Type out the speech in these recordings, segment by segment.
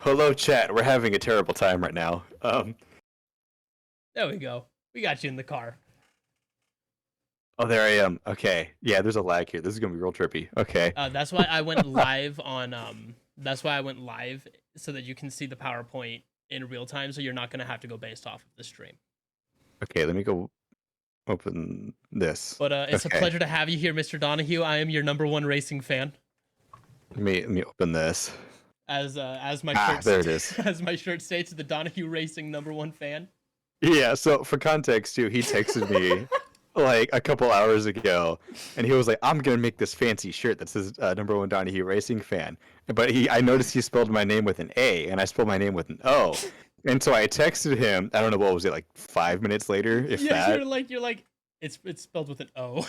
Hello, chat. We're having a terrible time right now. There we go. We got you in the car. Oh, there I am. Okay. Yeah, there's a lag here. This is gonna be real trippy. Okay. That's why I went live on. That's why I went live so that you can see the PowerPoint in real time, so you're not gonna have to go based off of the stream. Okay, let me go open this. But it's a Okay. pleasure to have you here, Mr. Donahue. I am your #1 racing fan. Let me open this. As my shirt there it is. as my shirt states, the Donahue Racing #1 fan. Yeah. So for context, too, he texted me like a couple hours ago, and he was like, "I'm gonna make this fancy shirt that says #1 Donahue Racing fan." But I noticed he spelled my name with an A, and I spelled my name with an O. And so I texted him. I don't know, what was it, like 5 minutes later, if Yeah, that. you're like, it's spelled with an O.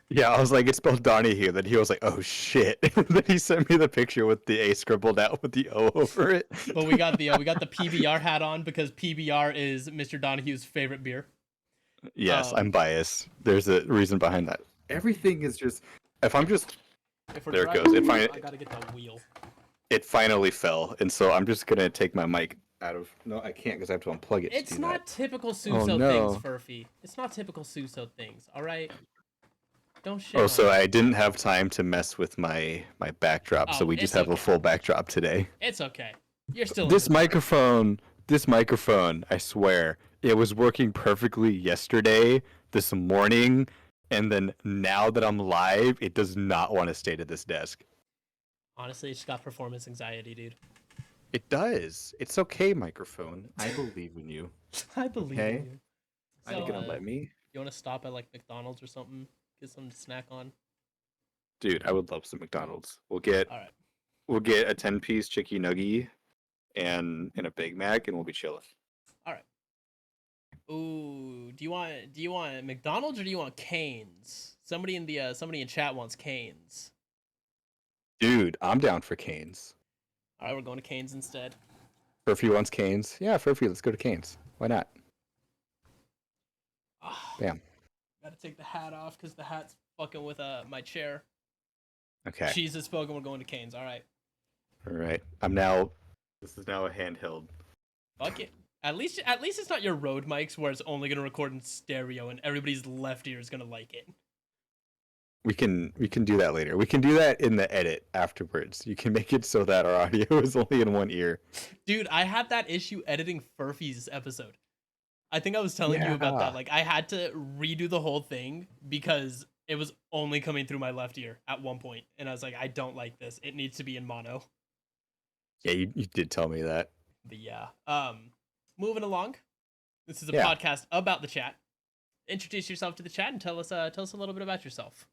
Yeah, I was like, it's spelled Donahue. Then he was like, oh shit. Then he sent me the picture with the A scribbled out with the O over it. But we got the PBR hat on because PBR is Mr. Donahue's favorite beer. Yes, I'm biased. There's a reason behind that. Everything is just. If I'm just. If we're There it driving, goes. I gotta get that wheel. It finally fell, and so I'm just gonna take my mic out of. No, I can't because I have to unplug it. It's not typical Oh, Suso no. things, Furphy. It's not typical Suso things. All right. Don't shit. Oh, so on it. I didn't have time to mess with my backdrop, so Oh, we just it's have a okay. full backdrop today. It's okay. You're still This in the microphone, I swear, it was working perfectly yesterday, this morning, and then now that I'm live, it does not want to stay to this desk. Honestly, it's just got performance anxiety, dude. It does. It's okay, microphone. I believe in you. I believe Okay. in you. Are you gonna let me? You want to stop at like McDonald's or something? Get something to snack on. Dude, I would love some McDonald's. We'll get All right. a 10-piece chicky nugget and a Big Mac, and we'll be chilling. All right. Ooh, do you want McDonald's or do you want Cane's? Somebody in chat wants Cane's. Dude, I'm down for Cane's. All right, we're going to Cane's instead. Furphy wants Cane's. Yeah, Furphy, let's go to Cane's. Why not? Bam. Gotta take the hat off because the hat's fucking with my chair. Okay. Cheese is spoken. We're going to Cane's. All right. All right. This is now a handheld. Fuck it. At least it's not your Rode mics where it's only gonna record in stereo and everybody's left ear is gonna like it. We can do that later. We can do that in the edit afterwards. You can make it so that our audio is only in one ear. Dude, I had that issue editing Furphy's episode. I think I was telling you about that. Like, I had to redo the whole thing because it was only coming through my left ear at one point, and I was like, I don't like this. It needs to be in mono. Yeah, you did tell me that. But yeah. Moving along. This is a Yeah. podcast about the chat. Introduce yourself to the chat and tell us a little bit about yourself.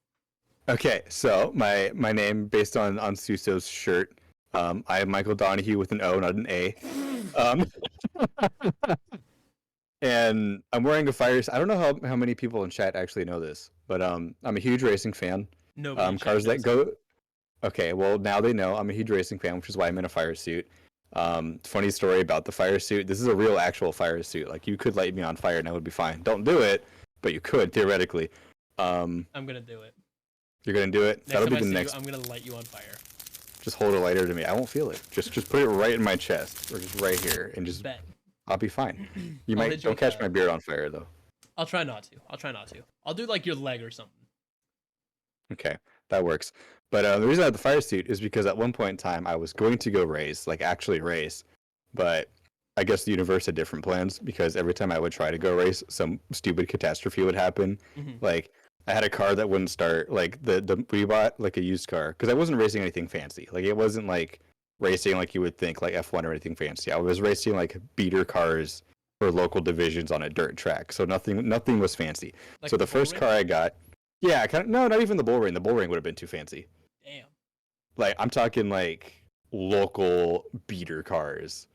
Okay, so my name, based on Suso's shirt, I am Michael Donahue with an O, not an A. And I'm wearing a fire. I don't know how many people in chat actually know this, but I'm a huge racing fan. Nobody in chat Cars that knows. go. Okay, well now they know I'm a huge racing fan, which is why I'm in a fire suit. Funny story about the fire suit. This is a real actual fire suit. Like, you could light me on fire and I would be fine. Don't do it, but you could theoretically. I'm gonna do it. You're gonna do it. Next That'll time be I the see next. you, I'm gonna light you on fire. Just hold a lighter to me. I won't feel it. Just put it right in my chest, or just right here, and just Bet. I'll be fine. You I'll might hit you don't with catch a- my beard on fire though. I'll try not to. I'll do like your leg or something. Okay, that works. But the reason I had the fire suit is because at one point in time I was going to go race, like actually race, but I guess the universe had different plans because every time I would try to go race, some stupid catastrophe would happen. Mm-hmm. Like, I had a car that wouldn't start. Like we bought like a used car because I wasn't racing anything fancy. Like, it wasn't like racing like you would think, like F1 or anything fancy. I was racing like beater cars for local divisions on a dirt track, so nothing was fancy. Like So the first car I got, yeah, no, not even the bull ring. The bull ring would have been too fancy. Damn. Like, I'm talking like local beater cars.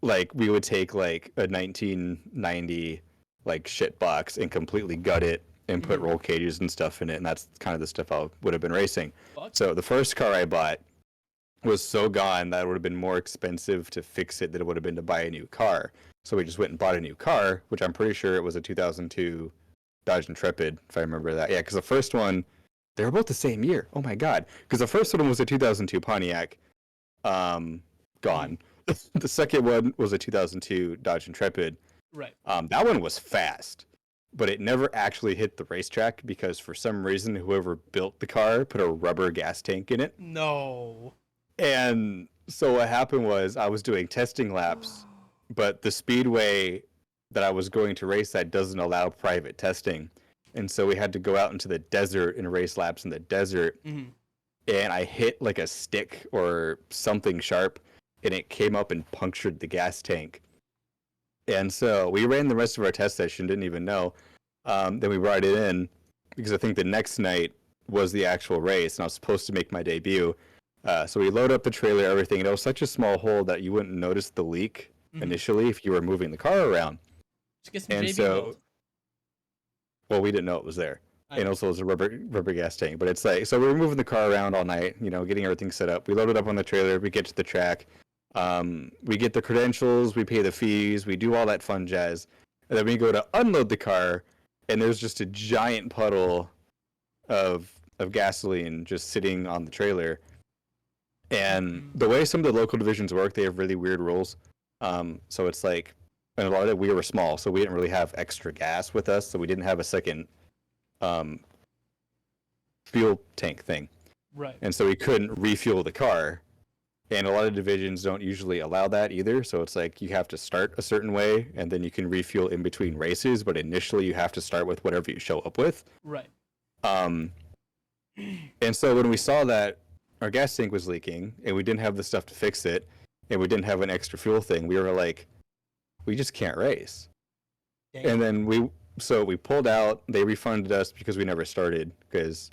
Like, we would take like a 1990 like shit box and completely gut it and put roll cages and stuff in it, and that's kind of the stuff I would have been racing. Fuck. So the first car I bought was so gone that it would have been more expensive to fix it than it would have been to buy a new car. So we just went and bought a new car, which I'm pretty sure it was a 2002 Dodge Intrepid, if I remember that. Yeah, because the first one, they were both the same year. Oh my god. Because the first one was a 2002 Pontiac. Gone. The second one was a 2002 Dodge Intrepid. Right. That one was fast, but it never actually hit the racetrack because for some reason whoever built the car put a rubber gas tank in it. No. And so what happened was I was doing testing laps, but the speedway that I was going to race at doesn't allow private testing. And so we had to go out into the desert and race laps in the desert. Mm-hmm. And I hit like a stick or something sharp, and it came up and punctured the gas tank. And so we ran the rest of our test session, didn't even know. Then we brought it in because I think the next night was the actual race, and I was supposed to make my debut. So we load up the trailer, everything, and it was such a small hole that you wouldn't notice the leak initially if you were moving the car around. Just get some and JB so, Weld. well, we didn't know it was there. And also it was a rubber gas tank. But it's like, so we were moving the car around all night, you know, getting everything set up. We load it up on the trailer. We get to the track. We get the credentials. We pay the fees. We do all that fun jazz. And then we go to unload the car, and there's just a giant puddle of gasoline just sitting on the trailer. And the way some of the local divisions work, they have really weird rules. So it's like, and a lot of it, we were small, so we didn't really have extra gas with us, so we didn't have a second fuel tank thing. Right. And so we couldn't refuel the car. And a lot of divisions don't usually allow that either. So it's like you have to start a certain way and then you can refuel in between races, but initially you have to start with whatever you show up with. Right. And so when we saw that our gas tank was leaking and we didn't have the stuff to fix it and we didn't have an extra fuel thing, we were like, we just can't race. Dang. And then we pulled out. They refunded us because we never started. Because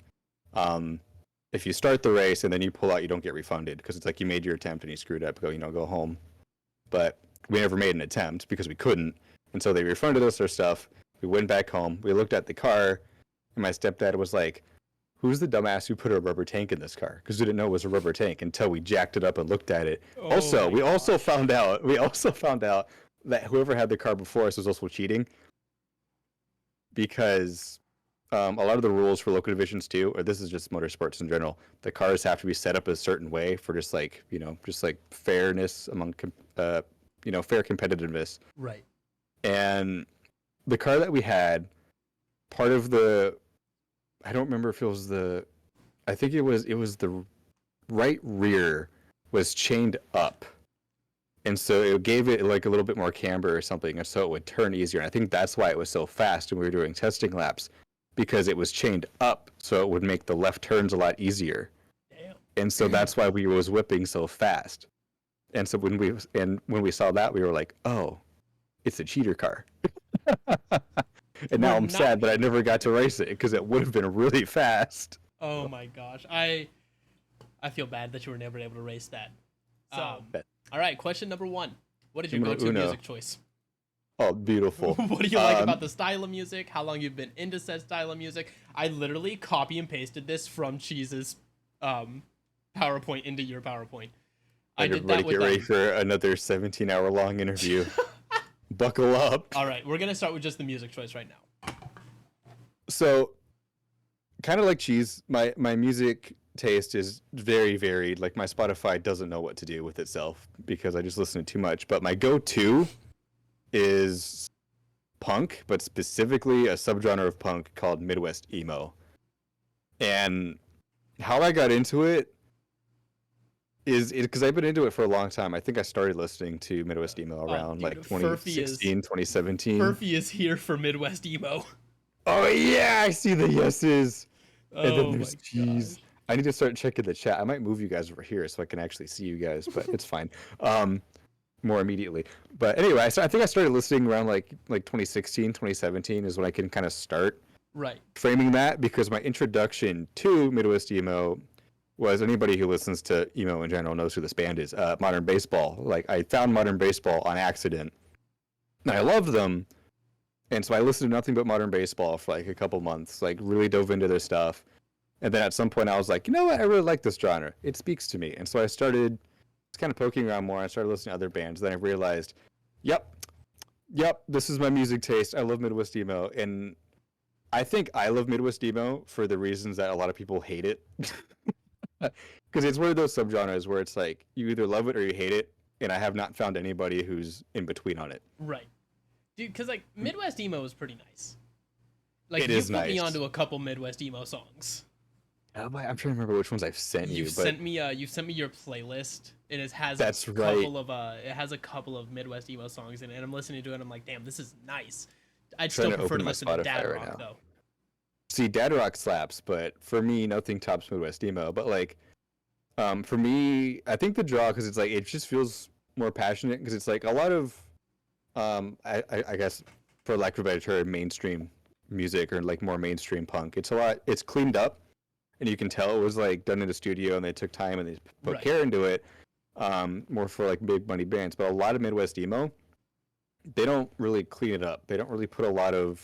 if you start the race and then you pull out, you don't get refunded because it's like you made your attempt and you screwed up. Go home. But we never made an attempt because we couldn't. And so they refunded us our stuff. We went back home. We looked at the car, and my stepdad was like, "Who's the dumbass who put a rubber tank in this car?" Because we didn't know it was a rubber tank until we jacked it up and looked at it. Oh, we also found out that whoever had the car before us was also cheating. Because a lot of the rules for local divisions too, or this is just motorsports in general, the cars have to be set up a certain way for just like fairness among fair competitiveness. Right. And the car that we had, part of the, I don't remember if it was I think it was the right rear was chained up. And so it gave it like a little bit more camber or something, and so it would turn easier. And I think that's why it was so fast when we were doing testing laps, because it was chained up, so it would make the left turns a lot easier. Damn. And so that's why we was whipping so fast. And so when we saw that, we were like, oh, it's a cheater car. And now I'm sad that I never got to race it because it would have been really fast. Oh my gosh, I feel bad that you were never able to race that. All right, question number 1. What is your go-to music choice? Oh, beautiful. What do you like about the style of music? How long you've been into said style of music? I literally copy and pasted this from Cheese's PowerPoint into your PowerPoint. I did that with get ready for another 17-hour long interview. Buckle up. All right, we're going to start with just the music choice right now. So, kind of like Cheese, my music taste is very varied. Like my Spotify doesn't know what to do with itself because I just listen to too much. But my go-to is punk, but specifically a subgenre of punk called Midwest emo. And how I got into it is because I've been into it for a long time. I think I started listening to Midwest emo around 2016, 2017. Furphy is here for Midwest emo. Oh yeah, I see the yeses. And Oh then there's Cheese. I need to start checking the chat. I might move you guys over here so I can actually see you guys, but it's fine. More immediately. But anyway, I think I started listening around like 2016, 2017 is when I can kind of start framing that, because my introduction to Midwest emo was, anybody who listens to emo in general knows who this band is, Modern Baseball. Like I found Modern Baseball on accident and I loved them. And so I listened to nothing but Modern Baseball for like a couple months, like really dove into their stuff. And then at some point I was like, you know what? I really like this genre. It speaks to me. And so I started kind of poking around more. I started listening to other bands. Then I realized, yep, this is my music taste. I love Midwest emo. And I think I love Midwest emo for the reasons that a lot of people hate it. Because it's one of those subgenres where it's like, you either love it or you hate it. and I have not found anybody who's in between on it. Right. Dude, because like Midwest emo is pretty nice. Like It you is put me nice. onto a couple Midwest emo songs. I'm trying to remember which ones I've sent you. You sent me your playlist, and it has That's a right. couple of Midwest emo songs in it, and I'm listening to it, and I'm like, damn, this is nice. I'd Trying still to prefer open to my listen to Spotify Dad right Rock now. though. See, Dad Rock slaps, but for me, nothing tops Midwest emo. But like, for me, I think the draw, because it's like it just feels more passionate, because it's like a lot of, I guess, for lack of a better term, mainstream music or like more mainstream punk. It's cleaned up, and you can tell it was like done in a studio, and they took time and they put care into it. More for like big money bands, but a lot of Midwest emo, they don't really clean it up. They don't really put a lot of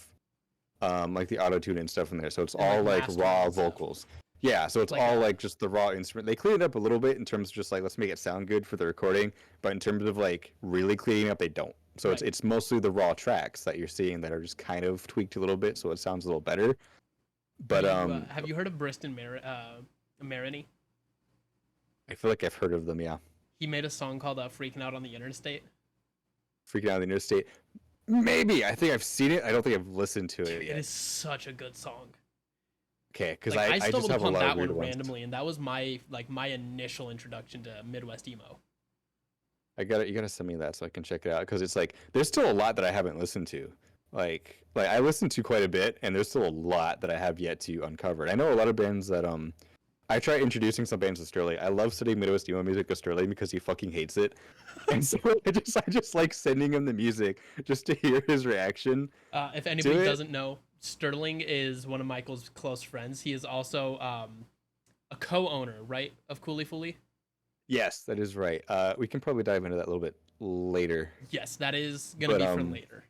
like the auto tune and stuff in there. So it's And, all like, like raw mastering and vocals. Yeah, so it's Like all like just the raw instrument. They clean it up a little bit in terms of just like let's make it sound good for the recording, but in terms of like really cleaning up, they don't. So Right. it's mostly the raw tracks that you're seeing that are just kind of tweaked a little bit, so it sounds a little better. But have you heard of Maroney? I feel like I've heard of them. Yeah, He made a song called "Freaking Out on the Interstate." Freaking Out on the Interstate. Maybe I think I've seen it. I don't think I've listened to it Dude, yet. it is such a good song. Okay, because Like, I just stumbled have a upon lot that of weird one ones. randomly, and that was my initial introduction to Midwest emo. You gotta send me that so I can check it out, because it's like there's still a lot that I haven't listened to. Like I listened to quite a bit, and there's still a lot that I have yet to uncover. I know a lot of bands that I try introducing some bands to Sterling. I love studying Midwest emo music with Sterling because he fucking hates it, and so I just like sending him the music just to hear his reaction. If anybody doesn't know, Sterling is one of Michael's close friends. He is also a co-owner, right, of Cooly Fooly. Yes, that is right. We can probably dive into that a little bit later. Yes, that is gonna be for later.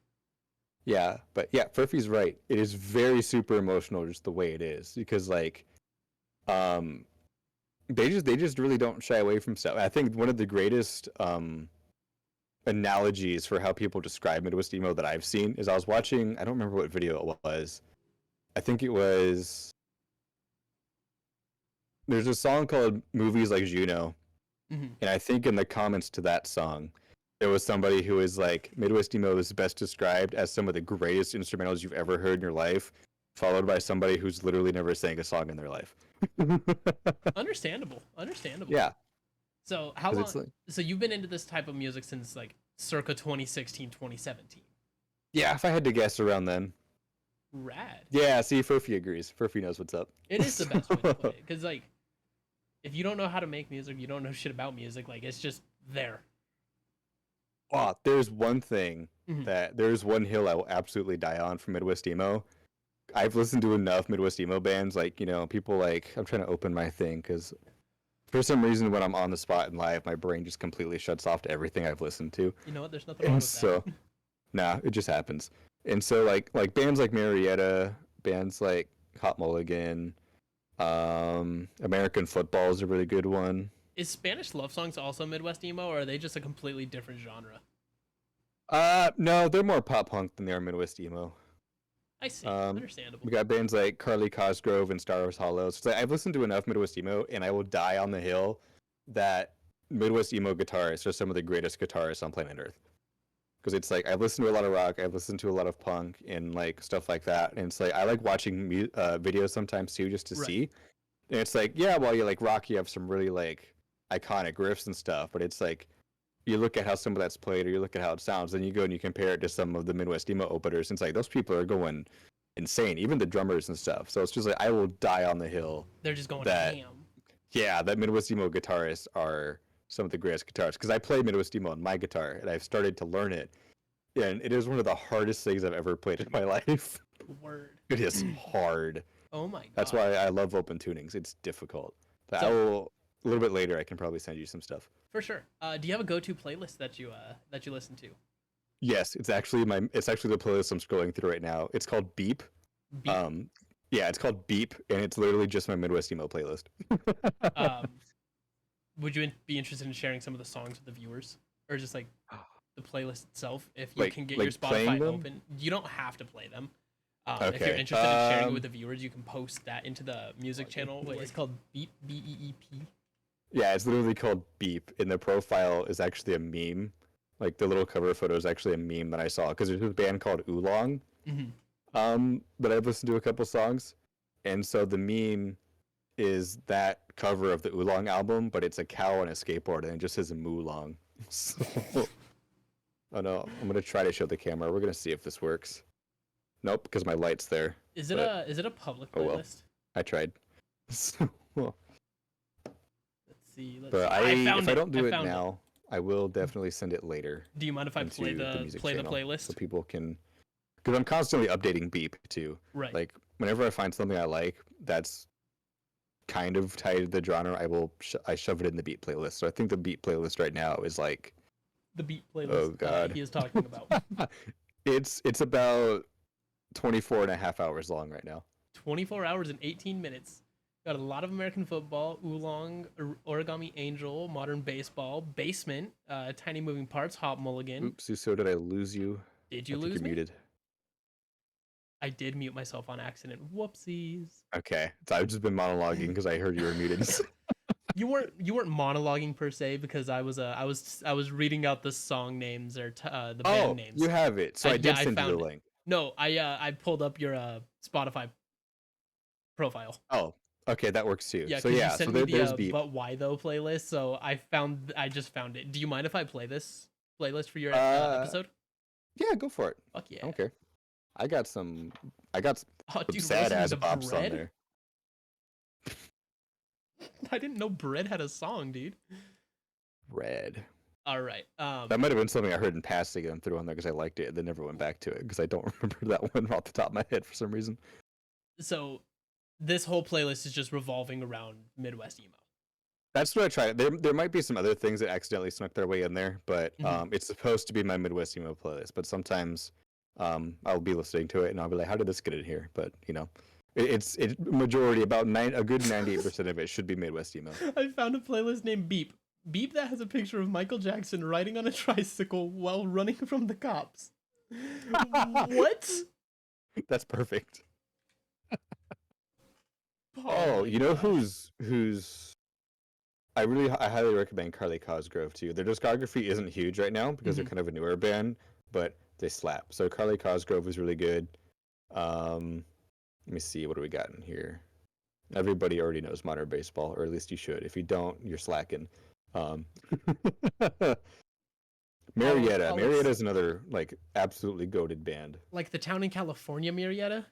Yeah, but yeah, Furphy's right. It is very super emotional, just the way it is, because like, they just really don't shy away from stuff. I think one of the greatest analogies for how people describe Midwest emo that I've seen is I was watching. I don't remember what video it was. I think it was. There's a song called "Movies Like Juno," and I think in the comments to that song, there was somebody who was like, Midwest emo is best described as some of the greatest instrumentals you've ever heard in your life, followed by somebody who's literally never sang a song in their life. Understandable. Yeah. So how long? So you've been into this type of music since like circa 2016, 2017. Yeah, if I had to guess, around then. Rad. Yeah, see, Furphy agrees. Furphy knows what's up. It is the best way to play it, because like, if you don't know how to make music, you don't know shit about music. Like, it's just there. Oh, there's one thing there's one hill I will absolutely die on for Midwest emo. I've listened to enough Midwest emo bands, like, you know, people like, I'm trying to open my thing because for some reason when I'm on the spot and live, my brain just completely shuts off to everything I've listened to. You know what? There's nothing wrong with that. Nah, it just happens. And so like bands like Marietta, bands like Hot Mulligan, American Football is a really good one. Is Spanish love songs also Midwest emo, or are they just a completely different genre? No, they're more pop punk than they are Midwest emo. I see. Understandable. We got bands like Carly Cosgrove and Star Wars Hollows. So I've listened to enough Midwest emo, and I will die on the hill that Midwest emo guitarists are some of the greatest guitarists on planet Earth. Because it's like, I've listened to a lot of rock, I've listened to a lot of punk and like stuff like that, and it's like I like watching videos sometimes too, just to see. And it's like, yeah, while you like rock, you have some really like iconic riffs and stuff, but it's like you look at how some of that's played, or you look at how it sounds, then you go and you compare it to some of the Midwest emo openers, and it's like those people are going insane, even the drummers and stuff. So it's just like I will die on the hill. They're just going ham. Yeah, that Midwest emo guitarists are some of the greatest guitarists, because I play Midwest emo on my guitar, and I've started to learn it, and it is one of the hardest things I've ever played in my life. Word. It is hard. Oh my god. That's why I love open tunings. It's difficult. But I will, a little bit later, I can probably send you some stuff. For sure. Do you have a go-to playlist that you listen to? Yes, it's actually the playlist I'm scrolling through right now. It's called Beep. Beep. Yeah, it's called Beep, and it's literally just my Midwest emo playlist. Would you be interested in sharing some of the songs with the viewers, or just like the playlist itself? If you can get your Spotify open, you don't have to play them. Okay. If you're interested in sharing it with the viewers, you can post that into the music channel. Wait, it's called Beep, BEEP. Yeah, it's literally called Beep, and the profile is actually a meme. Like the little cover photo is actually a meme that I saw because there's a band called Oolong, Mm-hmm. that I've listened to a couple songs, and so the meme is that cover of the Oolong album, but it's a cow on a skateboard and it just says Moolong. So, oh no, I'm gonna try to show the camera. We're gonna see if this works. Nope, because my light's there. Is it But a public oh well, playlist? I tried. So, well, Let's see. Let's but see. if I don't do it found it. now, I will definitely send it later Do you mind if I into play the music the channel playlist? so people can. Because I'm constantly updating Beep too. Right. Like whenever I find something I like, that's kind of tied to the genre. I shove it in the Beat playlist. So I think the Beat playlist right now is like The beat playlist oh god, he is talking about. it's about 24 and a half hours long right now. 24 hours and 18 minutes. Got a lot of American football, Oolong, Origami Angel, Modern Baseball, Basement, Tiny Moving Parts, Hot Mulligan. Oops, so did I lose you? Did you I think lose you're me? muted. I did mute myself on accident. Whoopsies. Okay, so I've just been monologuing because I heard you were muted. You weren't monologuing per se because I was reading out the song names or the band names. You have it. So I did send you the link. No, I pulled up your Spotify profile. Oh, okay, that works too. Yeah, so you sent me there's the Beep. But Why Though playlist, so I just found it. Do you mind if I play this playlist for your episode? Yeah, go for it. Fuck yeah. I don't care. I got some Oh, dude, sad ass the bops on bread? there. I didn't know Bread had a song, dude. Red. All right. That might have been something I heard in passing and threw on there because I liked it and then never went back to it because I don't remember that one off the top of my head for some reason. So this whole playlist is just revolving around Midwest emo. That's what I tried. There might be some other things that accidentally snuck their way in there, but it's supposed to be my Midwest emo playlist. But sometimes I'll be listening to it and I'll be like, how did this get in here? But you know, it's majority about a good 98% of it should be Midwest emo. I found a playlist named Beep. Beep that has a picture of Michael Jackson riding on a tricycle while running from the cops. What? That's perfect. Oh, you know who's I highly recommend Carly Cosgrove too. Their discography isn't huge right now because they're kind of a newer band, but they slap. So Carly Cosgrove is really good. Let me see, what do we got in here? Everybody already knows Modern Baseball, or at least you should. If you don't, you're slacking. Marietta. Marietta is another like absolutely goated band. Like the town in California, Marietta?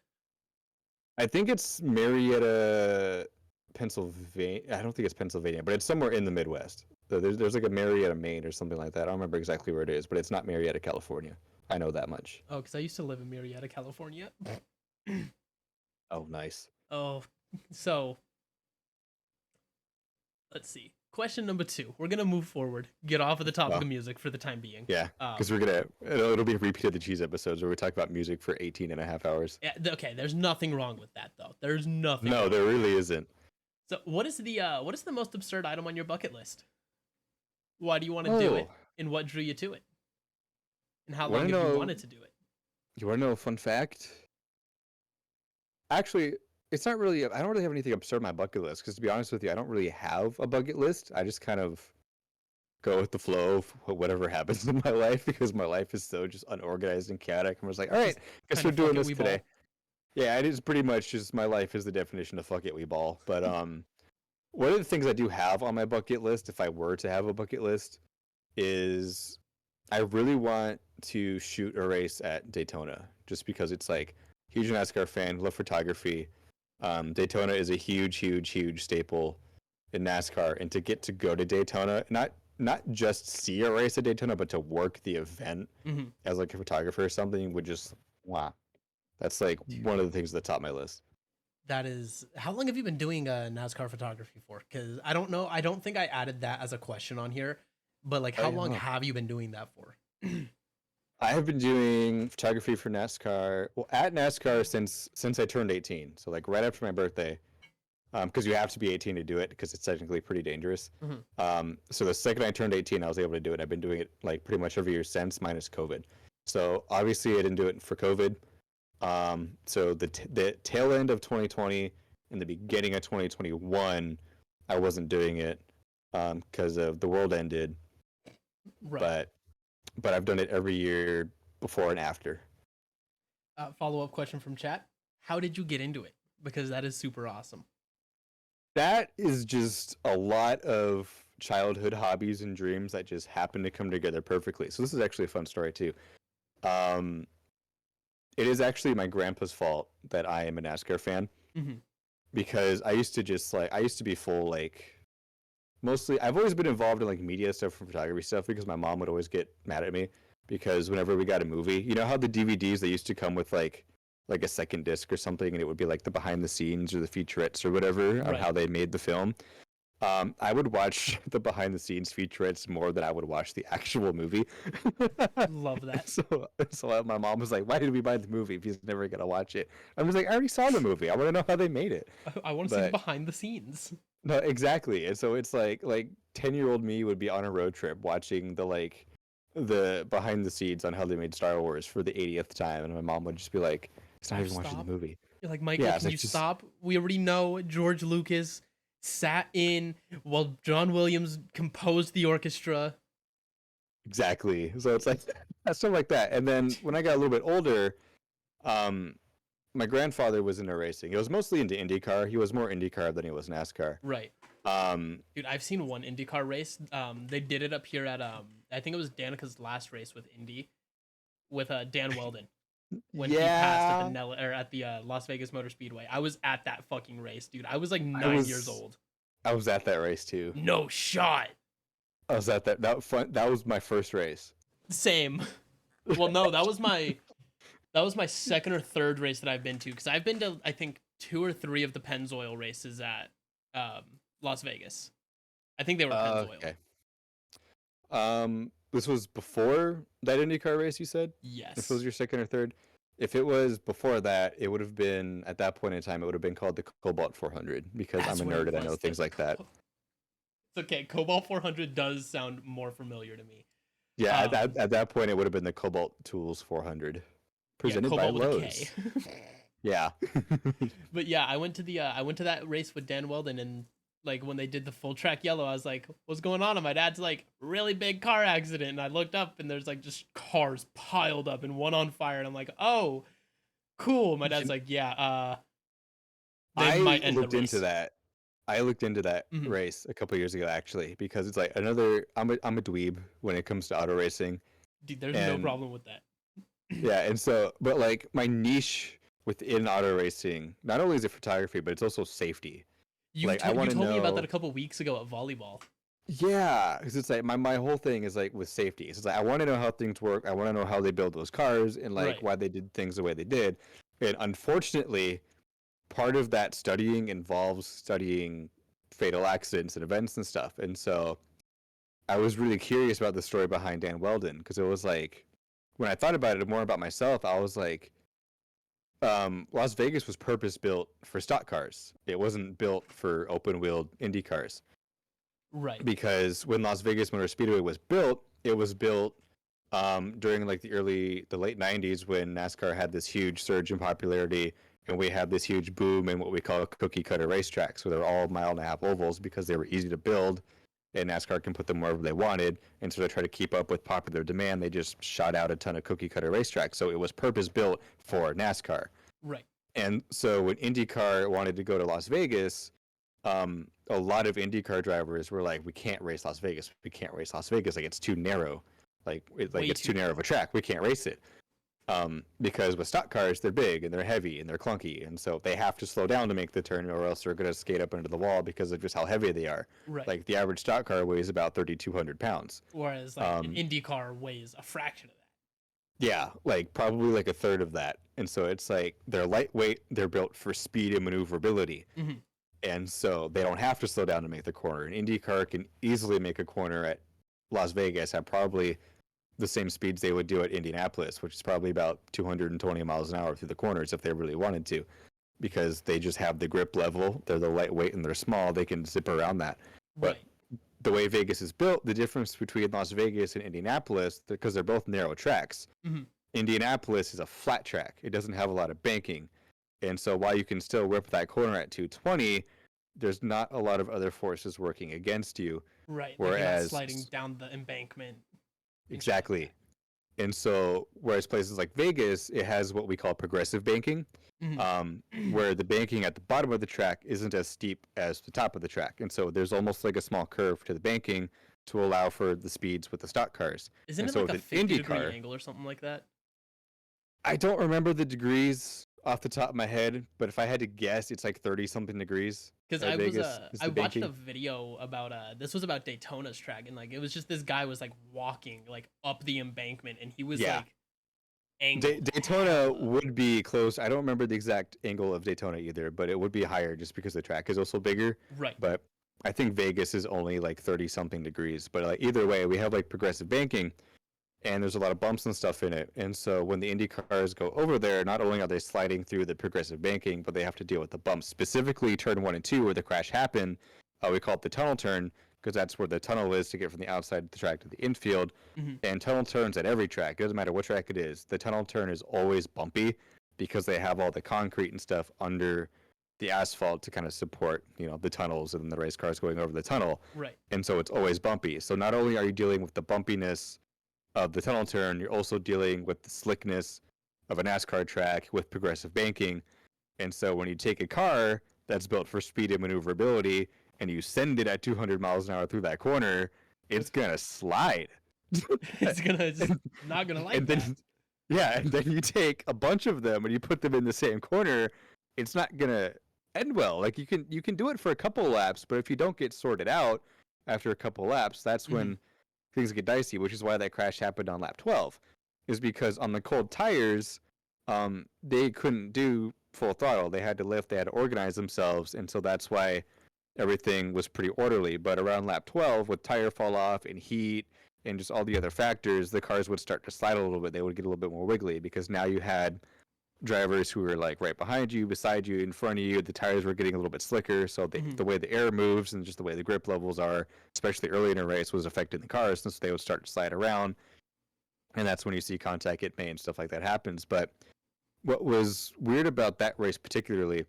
I think it's Marietta, Pennsylvania. I don't think it's Pennsylvania, but it's somewhere in the Midwest. So there's like a Marietta, Maine, or something like that. I don't remember exactly where it is, but it's not Marietta, California. I know that much. Oh, because I used to live in Marietta, California. Oh, nice. Oh, so let's see. Question number 2. We're gonna move forward. Get off of the topic of music for the time being. Yeah, because it'll be a repeat of the cheese episodes where we talk about music for 18 and a half hours. Yeah, okay, there's nothing wrong with that though. There's nothing. No, there really isn't. So what is the most absurd item on your bucket list? Why do you want to do it? And what drew you to it? And how long have you wanted to do it? You want to know a fun fact? Actually, it's not really. I don't really have anything absurd on my bucket list because, to be honest with you, I don't really have a bucket list. I just kind of go with the flow of whatever happens in my life because my life is so just unorganized and chaotic. I'm just like, all right, guess we're doing this today. Yeah, it is pretty much just my life is the definition of fuck it, we ball. But one of the things I do have on my bucket list, if I were to have a bucket list, is I really want to shoot a race at Daytona just because it's like huge NASCAR fan, love photography. Daytona is a huge staple in NASCAR, and to get to go to Daytona, not just see a race at Daytona, but to work the event as like a photographer or something would just wow. That's like one of the things at the top of my list. That is, how long have you been doing NASCAR photography for? Because I don't know. I don't think I added that as a question on here, but like, how long have you been doing that for? I have been doing photography for NASCAR. Well, at NASCAR since I turned 18. So like right after my birthday, because you have to be 18 to do it because it's technically pretty dangerous. So the second I turned 18, I was able to do it. I've been doing it like pretty much every year since, minus COVID. So obviously I didn't do it for COVID. So the tail end of 2020 and the beginning of 2021, I wasn't doing it. because of the world ended, Right. but I've done it every year before and after. Follow-up question from chat. How did you get into it? Because that is super awesome. That is just a lot of childhood hobbies and dreams that just happen to come together perfectly. So this is actually a fun story too. Um, it is actually my grandpa's fault that I am a NASCAR fan Mm-hmm. because I used to just like I used to be full like mostly I've always been involved in like media stuff and photography stuff because my mom would always get mad at me because whenever we got a movie, you know how the DVDs they used to come with like a second disc or something and it would be like the behind the scenes or the featurettes or whatever on Right. how they made the film. I would watch the behind the scenes featurettes more than I would watch the actual movie. Love that. So my mom was like, "Why did we buy the movie if he's never gonna watch it?" I was like, "I already saw the movie. I want to know how they made it." I want to see the But behind the scenes. no, exactly. And so it's like 10-year-old me would be on a road trip watching the behind the scenes on how they made Star Wars for the 80th time, and my mom would just be like, "It's not Josh, even watching the stop. movie." You're like, Michael, Yeah, it's can like you just stop? We already know George Lucas sat in while John Williams composed the orchestra. exactly. So it's like stuff like that. And then when I got a little bit older, um, my grandfather was into racing. He was mostly into IndyCar. He was more IndyCar than he was NASCAR. Right. Um, Dude, I've seen one IndyCar race. They did it up here at I think it was Danica's last race with Indy with Dan Weldon when he passed at the yeah, Las Vegas Motor Speedway. I was at that fucking race, dude. I was like I 9 years was old. I was at that race too. No shot. I was at that was my first race. Same. Well, no, that was my second or third race that I've been to because I've been to I think 2 or 3 of the Pennzoil races at Las Vegas. I think they were Pennzoil. Okay. This was before that IndyCar race you said? If it was Yes. your second or third? If it was before that, it would have been at that point in time. It would have been called the Cobalt 400 because I'm That's a what nerd it and I know was. things like that. It's okay. Cobalt 400 does sound more familiar to me. Yeah, Um, at that point, it would have been the Cobalt Tools 400, yeah, presented by Cobalt with a K. Lowe's. Yeah. But yeah, I went to that race with Dan Weldon, and like when they did the full track yellow, I was like, "What's going on?" And my dad's like, "Really big car accident," and I looked up, and there's like just cars piled up and one on fire, and I'm like, "Oh, cool." My dad's like, "Yeah, they I might end the looked into race." that. I looked into that Mhm. race a couple years ago actually because it's like I'm a dweeb when it comes to auto racing, Dude, there's no and problem with that. yeah, and so but like my niche within auto racing not only is it photography but it's also safety. Like I You want to told me about that a know. couple weeks ago at volleyball. Yeah, because it's like my whole thing is like with safety. It's like I want to know how things work. I want to know how they build those cars and like Right. why they did things the way they did. And unfortunately, part of that studying involves studying fatal accidents and events and stuff. And so I was really curious about the story behind Dan Weldon because it was like when I thought about it more about myself, I was like, Las Vegas was purpose built for stock cars. It wasn't built for open wheeled Indy cars Right. because when Las Vegas Motor Speedway was built, it was built during like the late '90s when NASCAR had this huge surge in popularity, and we had this huge boom in what we call cookie cutter racetracks, where they're all mile-and-a-half ovals because they were easy to build, and NASCAR can put them wherever they wanted. And so to try to keep up with popular demand, they just shot out a ton of cookie cutter racetracks. So it was purpose built for NASCAR. Right. And so when IndyCar wanted to go to Las Vegas, a lot of IndyCar drivers were like, "We can't race Las Vegas. We can't race Las Vegas. Like it's too narrow. Way It's too too narrow of a track. We can't race it." Because with stock cars, they're big and they're heavy and they're clunky, and so they have to slow down to make the turn, or else they're going to skate up into the wall because of just how heavy they are. Right. Like the average stock car weighs about 3,200 pounds. Whereas like an Um, Indy car weighs a fraction of yeah, like probably like a third of that. And so it's like they're lightweight, they're built for speed and maneuverability. that. Hmm. And so they don't have to slow down to make the corner. An IndyCar can easily make a corner at Las Vegas at probably the same speeds they would do at Indianapolis, which is probably about 220 miles an hour through the corners if they really wanted to, because they just have the grip level. They're the lightweight and they're small. They can zip around that. But Right. the way Vegas is built, the difference between Las Vegas and Indianapolis, because they're both narrow tracks, Hmm. Indianapolis is a flat track. It doesn't have a lot of banking. And so while you can still whip that corner at 220, there's not a lot of other forces working against you. Right. Like you're not Whereas sliding down the embankment. exactly. And so, whereas places like Vegas, it has what we call progressive banking, where the banking at the bottom of the track isn't as steep as the top of the track. And so, there's almost like a small curve to the banking to allow for the speeds with the stock cars. Isn't And it so, like with a an 50-degree IndyCar, angle or something like that? I don't remember the degrees off the top of my head, but if I had to guess, it's like 30 something degrees Because at Vegas is I the watched a banking. video about this was about Daytona's track, and like it was just this guy was like walking like up the embankment, and he was Yeah. like angled Daytona hella. would be close. I don't remember the exact angle of Daytona either, but it would be higher just because the track is also bigger. Right. But I think Vegas is only like 30 something degrees. But like either way, we have like progressive banking and there's a lot of bumps and stuff in it. And so when the Indy cars go over there, not only are they sliding through the progressive banking, but they have to deal with the bumps. Specifically, turn 1 and 2, where the crash happened, we call it the tunnel turn because that's where the tunnel is to get from the outside of the track to the infield. Mm-hmm. And tunnel turns at every track. It doesn't matter what track it is. The tunnel turn is always bumpy because they have all the concrete and stuff under the asphalt to kind of support, the tunnels and the race cars going over the tunnel. Right. And so it's always bumpy. So not only are you dealing with the bumpiness of the tunnel turn, you're also dealing with the slickness of a NASCAR track with progressive banking. And so when you take a car that's built for speed and maneuverability and you send it at 200 miles an hour through that corner, it's going to slide. It's gonna just not gonna like and then, that. Yeah, and then you take a bunch of them and you put them in the same corner, it's not going to end well. Like you can do it for a couple laps, but if you don't get sorted out after a couple laps, that's when things get dicey, which is why that crash happened on lap 12. Is because on the cold tires, they couldn't do full throttle. They had to lift, they had to organize themselves, and so that's why everything was pretty orderly. But around lap 12, with tire fall off and heat and just all the other factors, the cars would start to slide a little bit. They would get a little bit more wiggly because now you had drivers who were like right behind you, beside you, in front of you. The tires were getting a little bit slicker, so the way the air moves and just the way the grip levels are, especially early in a race, was affecting the cars, and so they would start to slide around. And that's when you see contact get made and stuff like that happens. But what was weird about that race particularly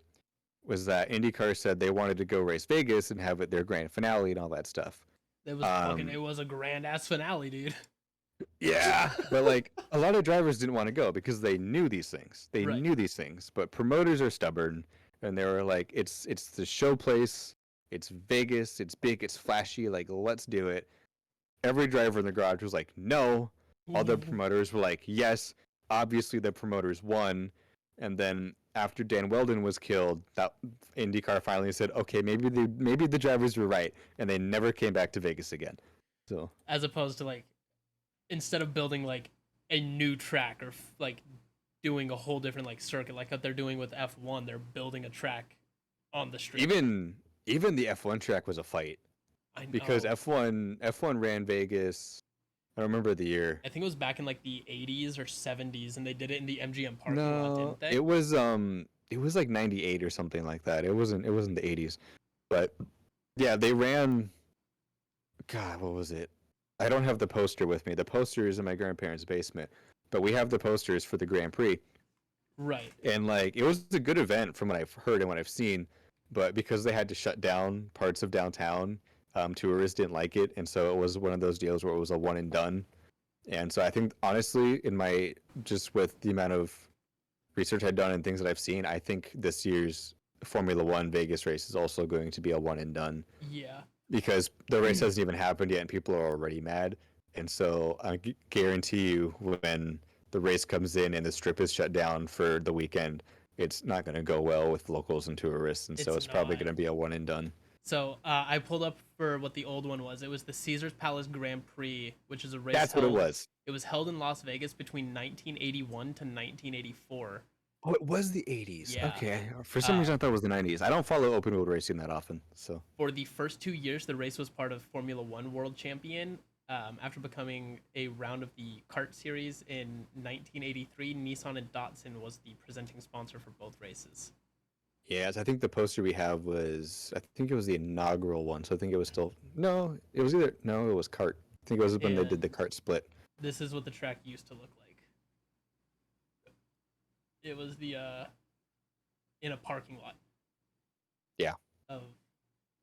was that IndyCar said they wanted to go race Vegas and have it their grand finale and all that stuff. It was a grand ass finale, dude. Yeah, but like a lot of drivers didn't want to go because they knew these things. They Right. knew these things, but promoters are stubborn, and they were like, "It's the show place. It's Vegas. It's big. It's flashy. Like, let's do it." Every driver in the garage was like, "No." All the promoters were like, "Yes." Obviously, the promoters won, and then after Dan Weldon was killed, that IndyCar finally said, "Okay, maybe the drivers were right," and they never came back to Vegas again. So As opposed to like instead of building like a new track or like doing a whole different like circuit like what they're doing with F1, they're building a track on the street. even the F1 track was a fight. I know. Because F1 ran Vegas. I don't remember the year. I think it was back in like the 80s or 70s, and they did it in the MGM parking lot, No, didn't they? it was like 98 or something like that. It wasn't the 80s. But yeah, they ran. God, what was it? I don't have the poster with me. The poster is in my grandparents' basement, but we have the posters for the Grand Prix. Right. And like it was a good event from what I've heard and what I've seen, but because they had to shut down parts of downtown, tourists didn't like it, and so it was one of those deals where it was a one and done. And so I think honestly, in my just with the amount of research I've done and things that I've seen, I think this year's Formula One Vegas race is also going to be a one and done. Yeah. Because the race hasn't even happened yet, and people are already mad. And so I guarantee you, when the race comes in and the strip is shut down for the weekend, it's not going to go well with locals and tourists, and so it's probably going to be a one and done. So I pulled up for what the old one was. It was the Caesars Palace Grand Prix, which is a race. That's what it was. It was held in Las Vegas between 1981 to 1984. Oh, it was the 80s. Yeah. Okay. For some reason, I thought it was the 90s. I don't follow open wheel racing that often, so. For the first 2 years, the race was part of Formula One World Champion. After becoming a round of the kart series in 1983, Nissan and Datsun was the presenting sponsor for both races. Yes, I think the poster we have was, I think it was the inaugural one, so I think it was still, no, it was it was kart. I think it was when they did the kart split. This is what the track used to look like. It was the in a parking lot. Yeah. Of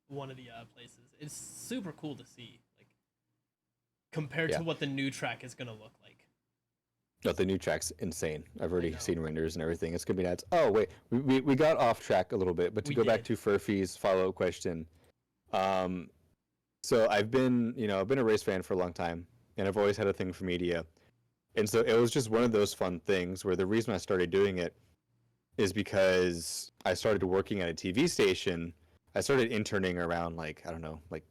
one of the places. It's super cool to see, like compared Yeah. to what the new track is gonna look like. No, the new track's insane. I've already know. seen renders and everything. It's gonna be nuts. Oh wait, we got off track a little bit, but to We go back did. to Furphy's follow-up question, um, so I've been, I've been a race fan for a long time, and I've always had a thing for media, and so it was just one of those fun things where the reason I started doing it is because I started working at a TV station. I started interning around like I don't know, like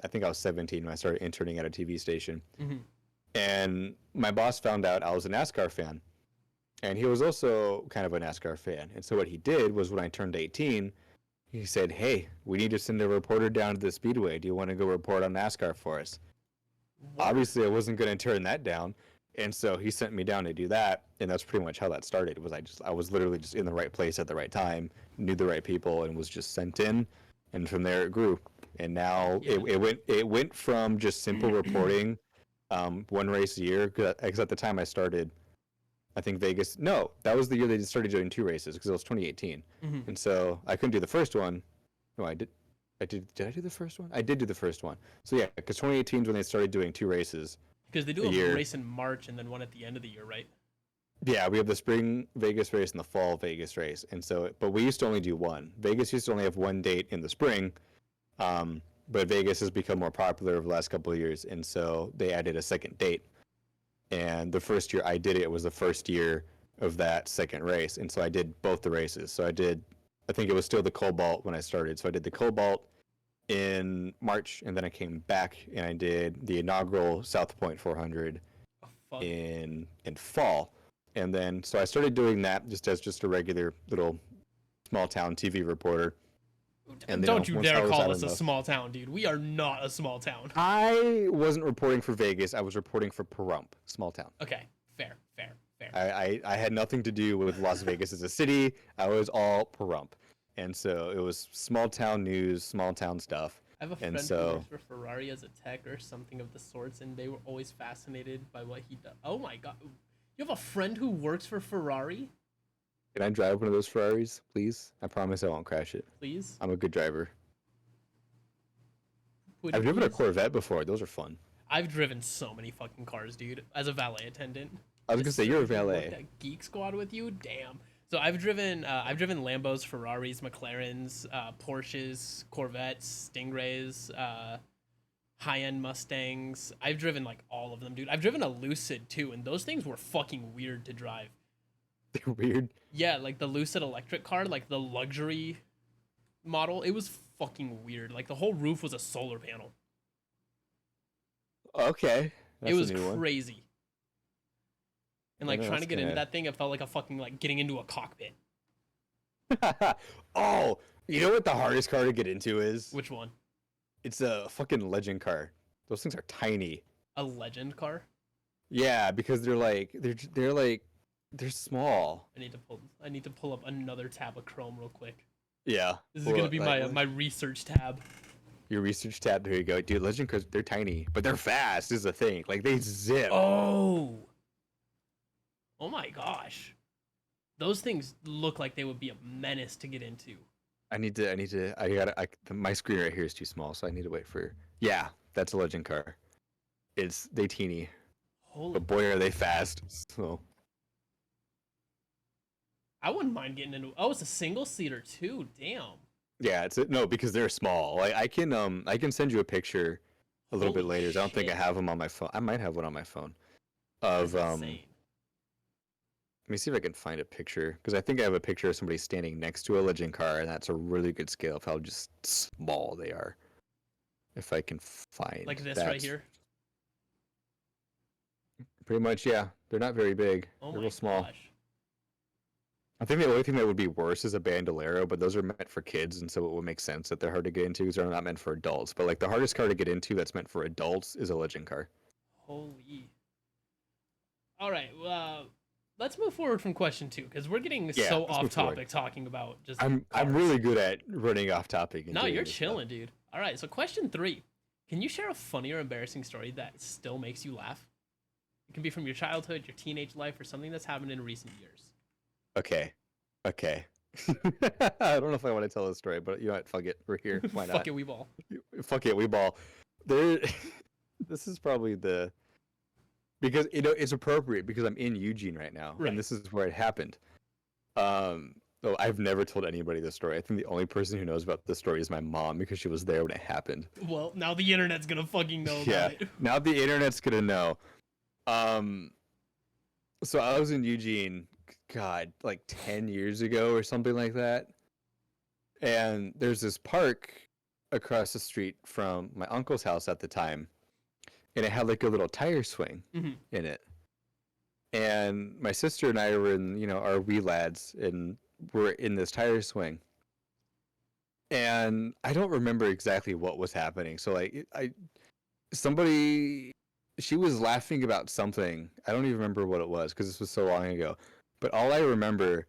I think I was 17 when I started interning at a TV station. Mm-hmm. And my boss found out I was a NASCAR fan. And he was also kind of a NASCAR fan. And so what he did was when I turned 18, he said, "Hey, we need to send a reporter down to the Speedway. Do you want to go report on NASCAR for us?" Obviously, I wasn't going to turn that down. And so he sent me down to do that. And that's pretty much how that started. I was literally just in the right place at the right time, knew the right people, and was just sent in. And from there it grew. And now it went from just simple reporting, one race a year. Because at the time I started, I think Vegas. No, that was the year they started doing 2 races because it was 2018, Mm-hmm. and so I couldn't do the first one. No, I did. I did. Did I do the first one? I did do the first one. So yeah, because 2018 is when they started doing 2 races Because they do a a year. race in March and then one at the end of the year, right? Yeah, we have the spring Vegas race and the fall Vegas race, and so but we used to only do one. Vegas used to only have one date in the spring, but Vegas has become more popular over the last couple of years, and so they added a second date. And the first year I did it was the first year of that second race, and so I did both the races. So I think it was still the Cobalt when I started. So I did the Cobalt in March, and then I came back and I did the inaugural South Point 400 Oh, fuck. in fall, and then so I started doing that just as just a regular little small town TV reporter. And Don't you once I dare was call out us a enough, small town, dude. We are not a small town. I wasn't reporting for Vegas. I was reporting for Pahrump, small town. Okay, fair. I had nothing to do with Las Vegas as a city. I was all Pahrump. And so it was small town news, small town stuff. I have a friend who works for Ferrari as a tech or something of the sorts, and they were always fascinated by what he does. Oh my god. You have a friend who works for Ferrari? Can I drive one of those Ferraris, please? I promise I won't crash it. Please? I'm a good driver. Would I've driven a please? Corvette before. Those are fun. I've driven so many fucking cars, dude, as a valet attendant. I was gonna say you're a Worked valet. at Geek Squad with you? Damn. So I've driven Lambos, Ferraris, McLarens, Porsches, Corvettes, Stingrays, high-end Mustangs. I've driven like all of them, dude. I've driven a Lucid too, and those things were fucking weird to drive. They're weird. Yeah, like the Lucid electric car, like the luxury model. It was fucking weird. Like the whole roof was a solar panel. Okay. It was a new one. crazy. And I like know, trying to that's get into kinda- that thing, it felt like a fucking like getting into a cockpit. Oh, you know what the hardest car to get into is? Which one? It's a fucking legend car. Those things are tiny. A legend car? Yeah, because they're small. I need to pull up another tab of Chrome real quick. Yeah. This is gonna be my research tab. Your research tab. There you go, dude. Legend cars, they're tiny, but they're fast. Is the thing. Like they zip. Oh. Oh my gosh. Those things look like they would be a menace to get into. My screen right here is too small, so I need to wait for. Yeah, that's a legend car. They teeny, Holy. but boy are they fast. So I wouldn't mind getting into. Oh, it's a single seater too. Damn. yeah, no, because they're small. Like I can send you a picture a little bit Holy later. I don't think I shit. have them on my phone. I might have one on my phone. Of That's insane. Let me see if I can find a picture because I think I have a picture of somebody standing next to a legend car, and that's a really good scale of how just small they are. If I can find Like this right here. Pretty much, yeah. They're not very big. Oh They're my real small. gosh. I think the only thing that would be worse is a bandolero, but those are meant for kids, and so it would make sense that they're hard to get into because they're not meant for adults. But like the hardest car to get into that's meant for adults is a legend car. Holy. All right. Let's move forward from question 2 because we're getting so let's off move forward. topic talking about just. I'm cars. really good at running off topic. And No, doing you're this chilling, dude. All right. So question 3, can you share a funny or embarrassing story that still makes you laugh? It can be from your childhood, your teenage life, or something that's happened in recent years. Stuff. Okay. I don't know if I want to tell this story, but you know what? Fuck it. We're here. Why Fuck not? it, we ball. Fuck it. We ball. There. This is probably because it's appropriate because I'm in Eugene right now, Right. and this is where it happened. Oh, I've never told anybody this story. I think the only person who knows about this story is my mom because she was there when it happened. Well, now the internet's gonna fucking know Yeah. about it. Now the internet's gonna know. So I was in Eugene, God, like 10 years ago or something like that. And there's this park across the street from my uncle's house at the time. And it had like a little tire swing Mhm. in it. And my sister and I were in, our wee lads, and we're in this tire swing. And I don't remember exactly what was happening. So like somebody she was laughing about something. I don't even remember what it was because this was so long ago. But all I remember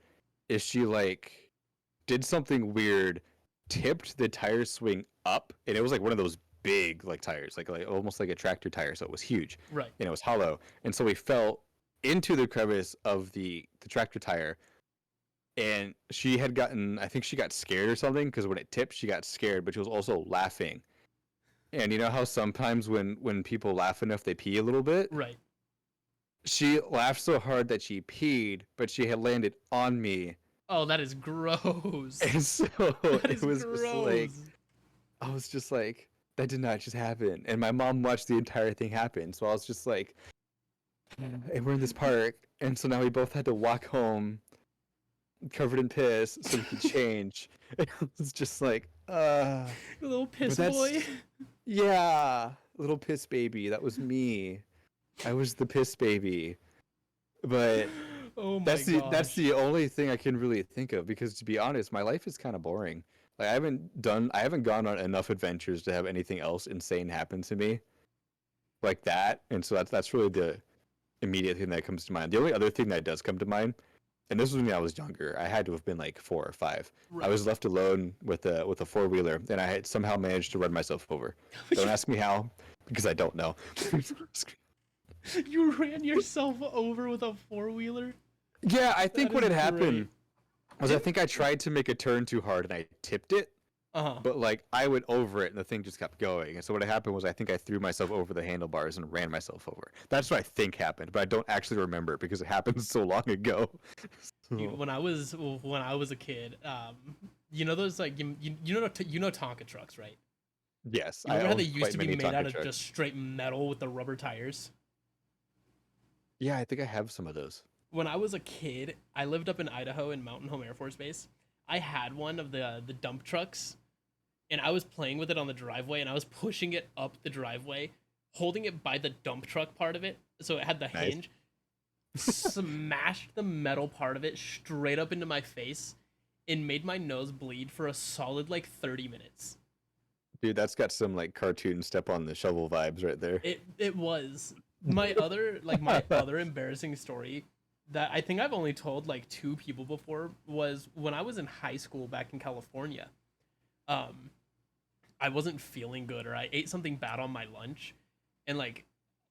is she like did something weird, tipped the tire swing up, and it was like one of those big like tires, like almost like a tractor tire, so it was huge. Right. And it was hollow. And so we fell into the crevice of the tractor tire. And she had gotten, I think she got scared or something because when it tipped, she got scared, but she was also laughing. And you know how sometimes when people laugh enough, they pee a little bit? Right. She laughed so hard that she peed, but she had landed on me. Oh, that is gross. And so That it is was gross. just like, I was just like, that did not just happen. And my mom watched the entire thing happen. So I was just like, and we're in this park. And so now we both had to walk home covered in piss so we could change. It was just like, A little piss boy. Yeah, little piss baby. That was me. I was the piss baby. But Oh my that's gosh. the only thing I can really think of because to be honest, my life is kind of boring. Like I haven't gone on enough adventures to have anything else insane happen to me like that. And so that's really the immediate thing that comes to mind. The only other thing that does come to mind, and this was when I was younger. I had to have been like 4 or 5. Right. I was left alone with a 4-wheeler, and I had somehow managed to run myself over. Don't ask me how, because I don't know. You ran yourself over with a 4-wheeler? Yeah, I think That what is had happened great. was I think I tried to make a turn too hard and I tipped it, Uh-huh. but like I went over it and the thing just kept going. And so what happened was I think I threw myself over the handlebars and ran myself over. That's what I think happened, but I don't actually remember because it happened so long ago. Dude, when I was a kid, you know those like you know Tonka trucks, right? Yes, You remember how they owned used quite to be many made Tonka out of trucks. just straight metal with the rubber tires? Yeah, I think I have some of those. When I was a kid, I lived up in Idaho in Mountain Home Air Force Base. I had one of the dump trucks, and I was playing with it on the driveway, and I was pushing it up the driveway, holding it by the dump truck part of it, so it had the Nice. hinge. Smashed the metal part of it straight up into my face, and made my nose bleed for a solid like 30 minutes. Dude, that's got some like cartoon step on the shovel vibes right there. It was my other embarrassing story that I think I've only told like 2 people before was when I was in high school back in California. I wasn't feeling good or I ate something bad on my lunch, and like,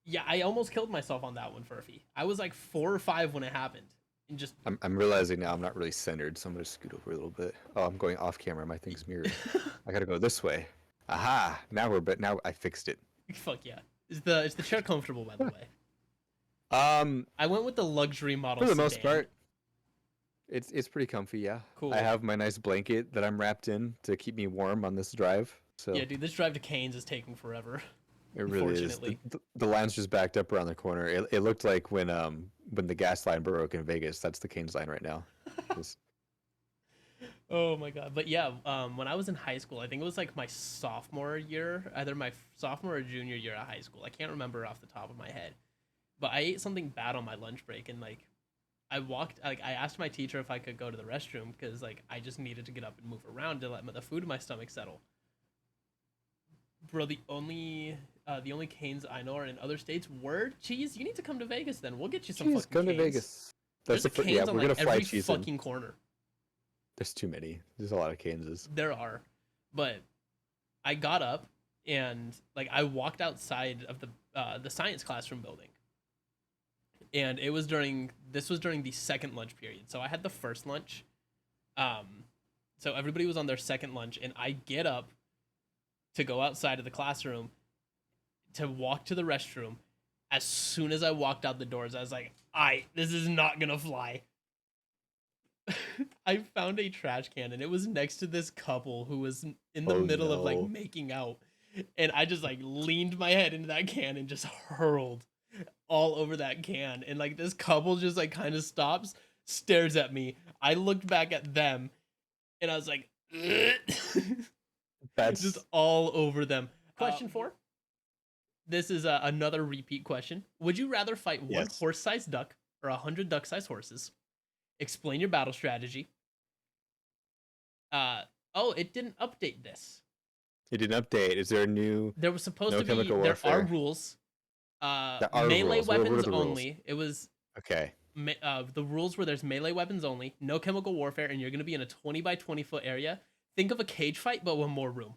yeah, I almost killed myself on that one, Furphy. I was like 4 or 5 when it happened, and just I'm realizing now I'm not really centered, so I'm gonna scoot over a little bit. Oh, I'm going off camera. My thing's mirrored. I gotta go this way. Aha! Now I fixed it. fuck yeah. Is the chair comfortable, by the way? Um, I went with the luxury model for the most sedan. part, it's pretty comfy. Yeah. Cool. I have my nice blanket that I'm wrapped in to keep me warm on this drive. So Yeah, dude, this drive to Canes is taking forever. it really is. Unfortunately. The line's just backed up around the corner. It looked like when the gas line broke in Vegas. That's the Canes line right now. Just- Oh my god. But yeah, when I was in high school, I think it was like my sophomore year, either my sophomore or junior year of high school. I can't remember off the top of my head. But I ate something bad on my lunch break, and like I asked my teacher if I could go to the restroom because like I just needed to get up and move around to let the food in my stomach settle. Bro, the only Canes I know are in other states. Word, cheese, you need to come to Vegas then. We'll get you some Jeez, fucking come to Canes. Vegas. There's a yeah, Canes on we're like gonna fly every cheese in. fucking corner. There's too many. There's a lot of Caneses. There are, but I got up and like I walked outside of the science classroom building, and this was during the second lunch period. So I had the first lunch, So everybody was on their second lunch, and I get up to go outside of the classroom to walk to the restroom. As soon as I walked out the doors, I was like, this is not gonna fly. I found a trash can, and it was next to this couple who was in the middle of like no. making out. And I just like leaned my head into that can and just hurled all over that can. And like this couple just like kind of stops, stares at me. I looked back at them, and I was like, That's just all over them. Question 4. This is another repeat question. Would you rather fight one yes. horse-sized duck or 100 duck-sized horses? Explain your battle strategy. It didn't update this. It didn't update. Is there a new? There was supposed No to be. chemical There are warfare? rules. There are Melee rules. What are weapons the rules? only. It was Okay. the rules were there's melee weapons only, no chemical warfare, and you're gonna be in a 20 by 20 foot area. Think of a cage fight, but with more room.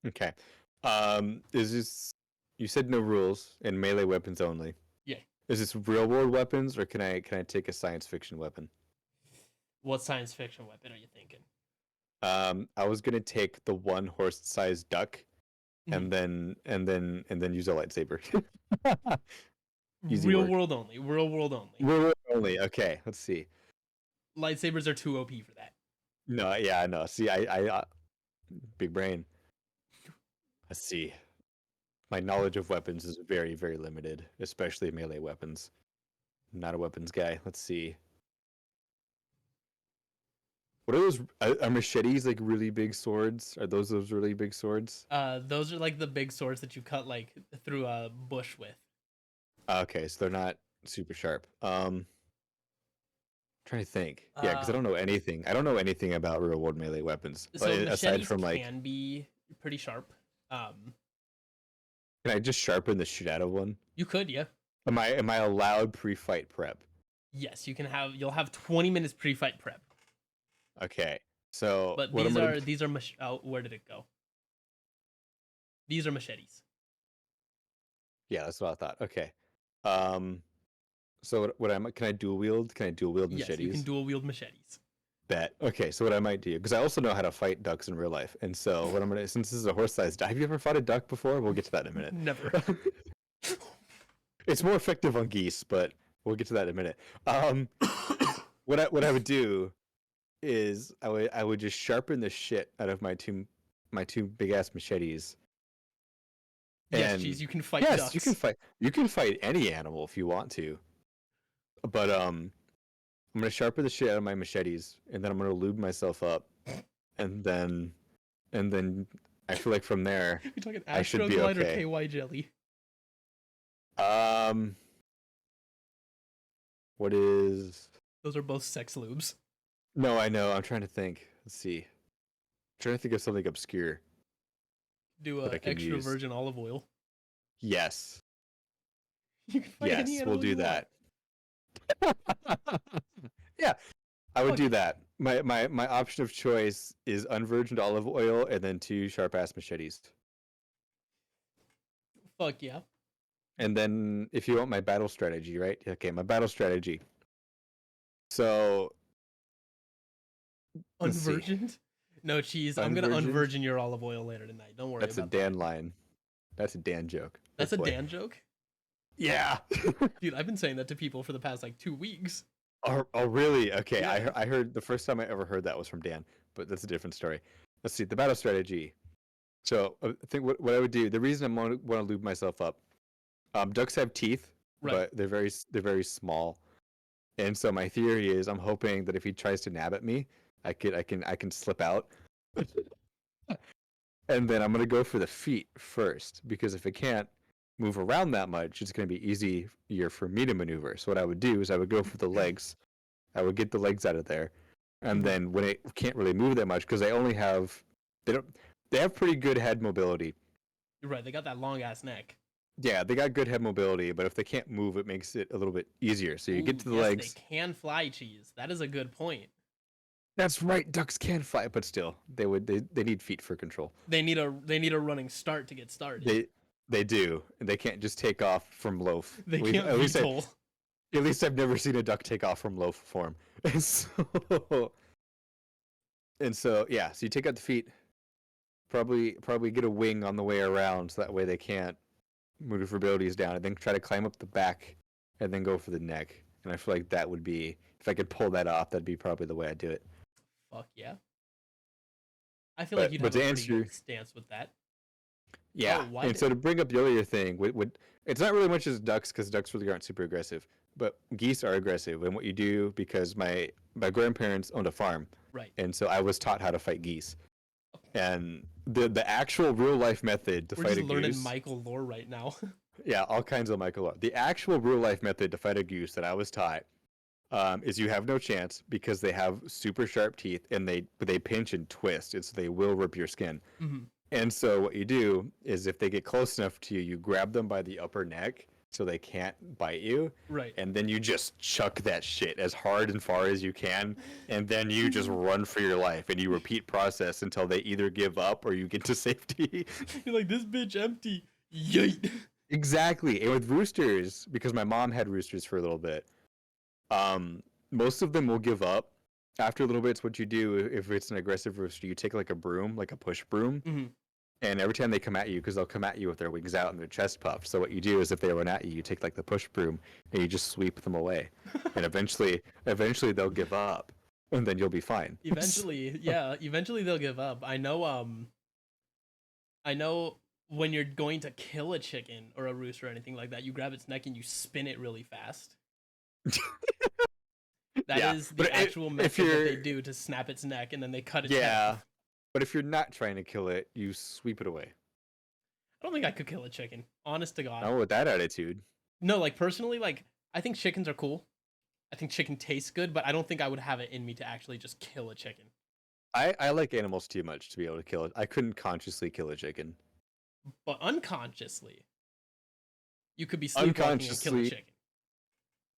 Okay. Is this? You said no rules and melee weapons only. Yeah. Is this real world weapons, or can I take a science fiction weapon? What science fiction weapon are you thinking? I was gonna take the one horse-sized duck, Mhm. and then use a lightsaber. Easy Real work. world only. Real world only. Real world only. Okay. Let's see. Lightsabers are too OP for that. No. Yeah. No. See. Big brain. Let's see. My knowledge of weapons is very, very limited, especially melee weapons. I'm not a weapons guy. Let's see. What are those? Are machetes like really big swords? Are those really big swords? Those are like the big swords that you cut like through a bush with. Okay, so they're not super sharp. Trying to think. Yeah, because I don't know anything. I don't know anything about real world melee weapons. So Aside machetes from like, can be pretty sharp. can I just sharpen the shit out of one? You could, yeah. Am I allowed pre-fight prep? Yes, you'll have 20 minutes pre-fight prep. Okay, so But what these are where did it go? These are machetes. Yeah, that's what I thought. Okay. So can I dual wield? Can I dual wield machetes? Yes, you can dual wield machetes. Bet. Okay, so what I might do, because I also know how to fight ducks in real life, and so what I'm gonna, since this is a horse-sized duck, have you ever fought a duck before? We'll get to that in a minute. Never. It's more effective on geese, but we'll get to that in a minute. What I would do is I would just sharpen the shit out of my two big ass machetes. Yes, geez, you can fight yes, ducks. you can fight any animal if you want to. But I'm gonna sharpen the shit out of my machetes, and then I'm gonna lube myself up, and then I feel like from there You're talking I should be Astroglide okay. or KY jelly. What is? Those are both sex lubes. No, I know. I'm trying to think. Let's see. I'm trying to think of something obscure. Do extra virgin olive oil. Yes. You can fight any Yes, animal we'll do you that. Yeah, I would Okay. do that. My option of choice is unvirgined olive oil and then 2 sharp ass machetes. Fuck yeah. And then if you want my battle strategy, right? Okay, my battle strategy. So let's see. Unvirgined? No cheese. I'm gonna Unvirgined? unvirgin your olive oil later tonight. Don't worry That's a about Dan line. That's a Dan joke. That's a Boy. Dan joke? Yeah. Dude, I've been saying that to people for the past like 2 weeks. Oh, really? Okay, Yeah. I heard the first time I ever heard that was from Dan, but that's a different story. Let's see the battle strategy. So I think what I would do. The reason I want to lube myself up. Ducks have teeth, Right. but they're very small, and so my theory is I'm hoping that if he tries to nab at me, I can slip out, and then I'm gonna go for the feet first because if it can't move around that much, it's gonna be easier for me to maneuver. So what I would do is I would go for the legs. I would get the legs out of there, and then when it can't really move that much because they have pretty good head mobility. You're right. They got that long ass neck. Yeah, they got good head mobility, but if they can't move, it makes it a little bit easier. So you get to the yes, legs. They can fly, cheese. That is a good point. That's right. Ducks can fly, but still, they need feet for control. They need a running start to get started. They do. And they can't just take off from loaf. They can't at VTOL. least I've never seen a duck take off from loaf form. So And so yeah, so you take out the feet, probably get a wing on the way around, so that way they can't maneuverability is down, and then try to climb up the back, and then go for the neck. And I feel like that would be, if I could pull that off, that'd be probably the way I'd do it. Fuck yeah. I feel like you'd have to a pretty answer, good stance with that. yeah. Oh, why And did... so to bring up the earlier thing, would it's not really much as ducks because ducks really aren't super aggressive, but geese are aggressive. And what you do, because my grandparents owned a farm, Right. and so I was taught how to fight geese. And the actual real life method to We're fight just a learning goose, Michael lore right now. yeah, all kinds of Michael lore. The actual real life method to fight a goose that I was taught is you have no chance because they have super sharp teeth and they pinch and twist, and so they will rip your skin. Mhm. And so what you do is if they get close enough to you, you grab them by the upper neck so they can't bite you. Right. And then you just chuck that shit as hard and far as you can, and then you just run for your life, and you repeat process until they either give up or you get to safety. You're like, this bitch empty. Yeet. Exactly. And with roosters, because my mom had roosters for a little bit, most of them will give up. After a little bit, it's what you do if it's an aggressive rooster. You take like a broom, like a push broom, Mhm. and every time they come at you, because they'll come at you with their wings out and their chest puffed. So what you do is if they run at you, you take like the push broom and you just sweep them away, and eventually they'll give up, and then you'll be fine. Eventually, yeah, eventually they'll give up. I know when you're going to kill a chicken or a rooster or anything like that, you grab its neck and you spin it really fast. That Yeah, is but the actual method that you're they do to snap its neck, and then they cut its head yeah, off. but if you're not trying to kill it, you sweep it away. I don't think I could kill a chicken. Honest to God. Not with that attitude. No, like personally, like I think chickens are cool. I think chicken tastes good, but I don't think I would have it in me to actually just kill a chicken. I like animals too much to be able to kill it. I couldn't consciously kill a chicken. But unconsciously, you could be sleepwalking and kill a Unconsciously, chicken.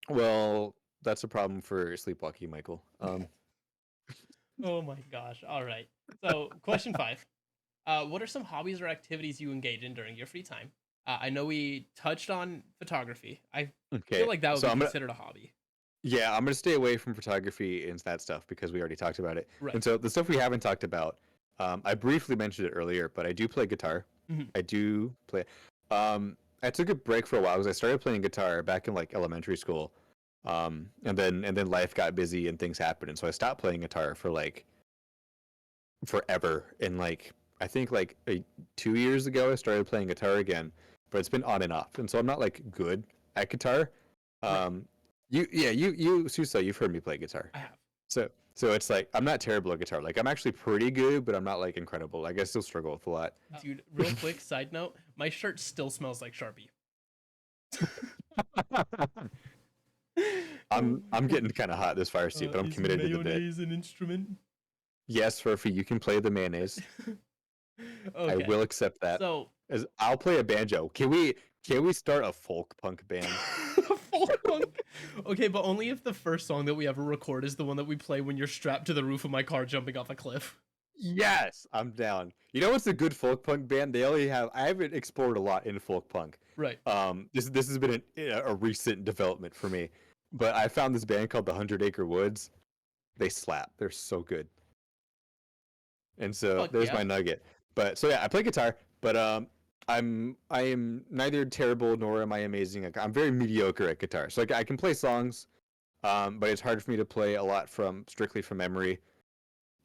well, that's a problem for sleepwalking, Michael. Oh my gosh. All right. So, question 5. What are some hobbies or activities you engage in during your free time? I know we touched on photography. I Okay, feel like that would so be considered a hobby. I'm gonna stay away from photography and that stuff because we already talked about it. Right. And so the stuff we haven't talked about, I briefly mentioned it earlier, but I do play guitar. Mhm. I do play. I took a break for a while because I started playing guitar back in like elementary school, and then life got busy and things happened, and so I stopped playing guitar for like forever. And like I think like 2 years ago, I started playing guitar again, but it's been on and off, and so I'm not like good at guitar. Right. Um, Suso, you've heard me play guitar, I have. so it's like I'm not terrible at guitar. Like I'm actually pretty good, but I'm not like incredible. Like I still struggle with a lot. Dude, real quick side note, my shirt still smells like Sharpie. I'm getting kind of hot this fire suit, but I'm Is committed to the bit. mayonnaise an instrument? Yes, Furphy, you can play the mayonnaise. I Okay. will accept that. So, As I'll play a banjo. Can we start a folk punk band? folk punk. Okay, but only if the first song that we ever record is the one that we play when you're strapped to the roof of my car jumping off a cliff. Yes, I'm down. You know what's a good folk punk band? They only have. I haven't explored a lot in folk punk. Right. This has been a recent development for me, but I found this band called the 100 Acre Woods. They slap. They're so good. And so Fuck there's yeah. my nugget. But so yeah, I play guitar, but I am neither terrible nor am I amazing. Like, I'm very mediocre at guitar. So like I can play songs, but it's hard for me to play a lot from strictly from memory.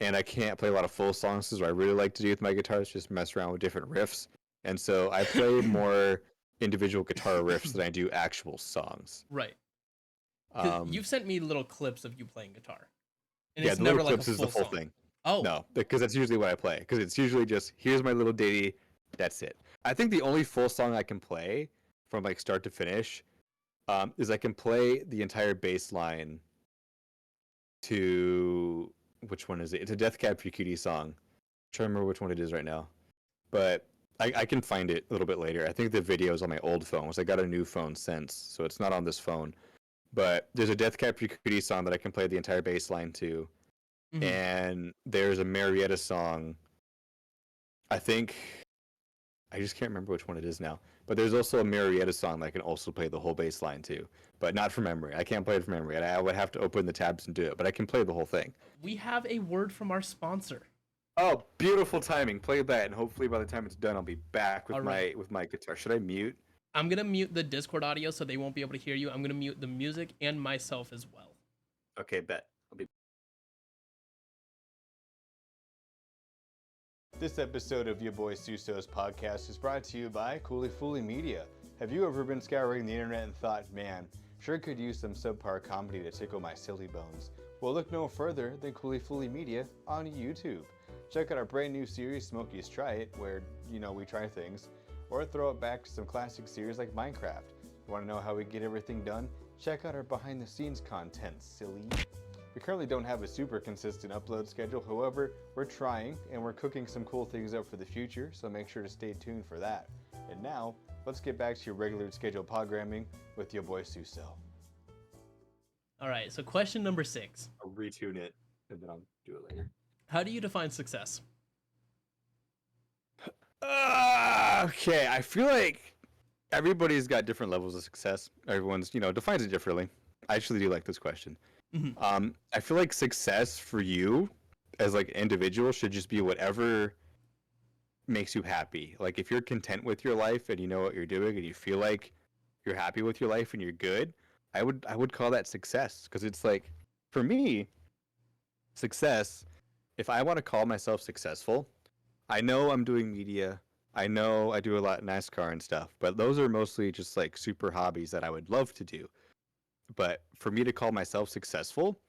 And I can't play a lot of full songs. This is what I really like to do with my guitar is just mess around with different riffs. And so I play more individual guitar riffs than I do actual songs. Right. 'Cause you've sent me little clips of you playing guitar. And Yeah, it's the never little like clips a is the full full song. thing. Oh. No, because that's usually what I play. Because it's usually just here's my little ditty, that's it. I think the only full song I can play from like start to finish, is I can play the entire bass line to which one is it? It's a Death Cab for Cutie song. I'm trying to remember which one it is right now, but I can find it a little bit later. I think the video is on my old phone. So I got a new phone since, so it's not on this phone. But there's a Death Cab for Cutie song that I can play the entire bass line to. Mhm. And there's a Marietta song. I think I just can't remember which one it is now. But there's also a Marietta song that can also play the whole bass line too, but not from memory. I can't play it from memory. I would have to open the tabs and do it, but I can play the whole thing. We have a word from our sponsor. Oh, beautiful timing. Play that, and hopefully by the time it's done, I'll be back with Alright. my guitar. Should I mute? I'm gonna mute the Discord audio so they won't be able to hear you. I'm gonna mute the music and myself as well. Okay, bet. This episode of your boy Susos podcast is brought to you by Cooly Fooly Media. Have you ever been scouring the internet and thought, man, sure could use some subpar comedy to tickle my silly bones? Well, look no further than Cooly Fooly Media on YouTube. Check out our brand new series, Smokey's Try It, where, we try things, or throw it back to some classic series like Minecraft. You want to know how we get everything done? Check out our behind the scenes content, silly. We currently don't have a super consistent upload schedule, however, we're trying and we're cooking some cool things up for the future, so make sure to stay tuned for that. And now, let's get back to your regular scheduled programming with your boy Suso. Alright, so question number 6. I'll retune it and then I'll do it later. How do you define success? Okay, I feel like everybody's got different levels of success. Everyone's, defines it differently. I actually do like this question. I feel like success for you as like an individual should just be whatever makes you happy. Like if you're content with your life and you know what you're doing and you feel like you're happy with your life and you're good, I would call that success. Because it's like, for me, success, if I want to call myself successful, I know I'm doing media, I know I do a lot of NASCAR and stuff, but those are mostly just like super hobbies that I would love to do. But for me to call myself successful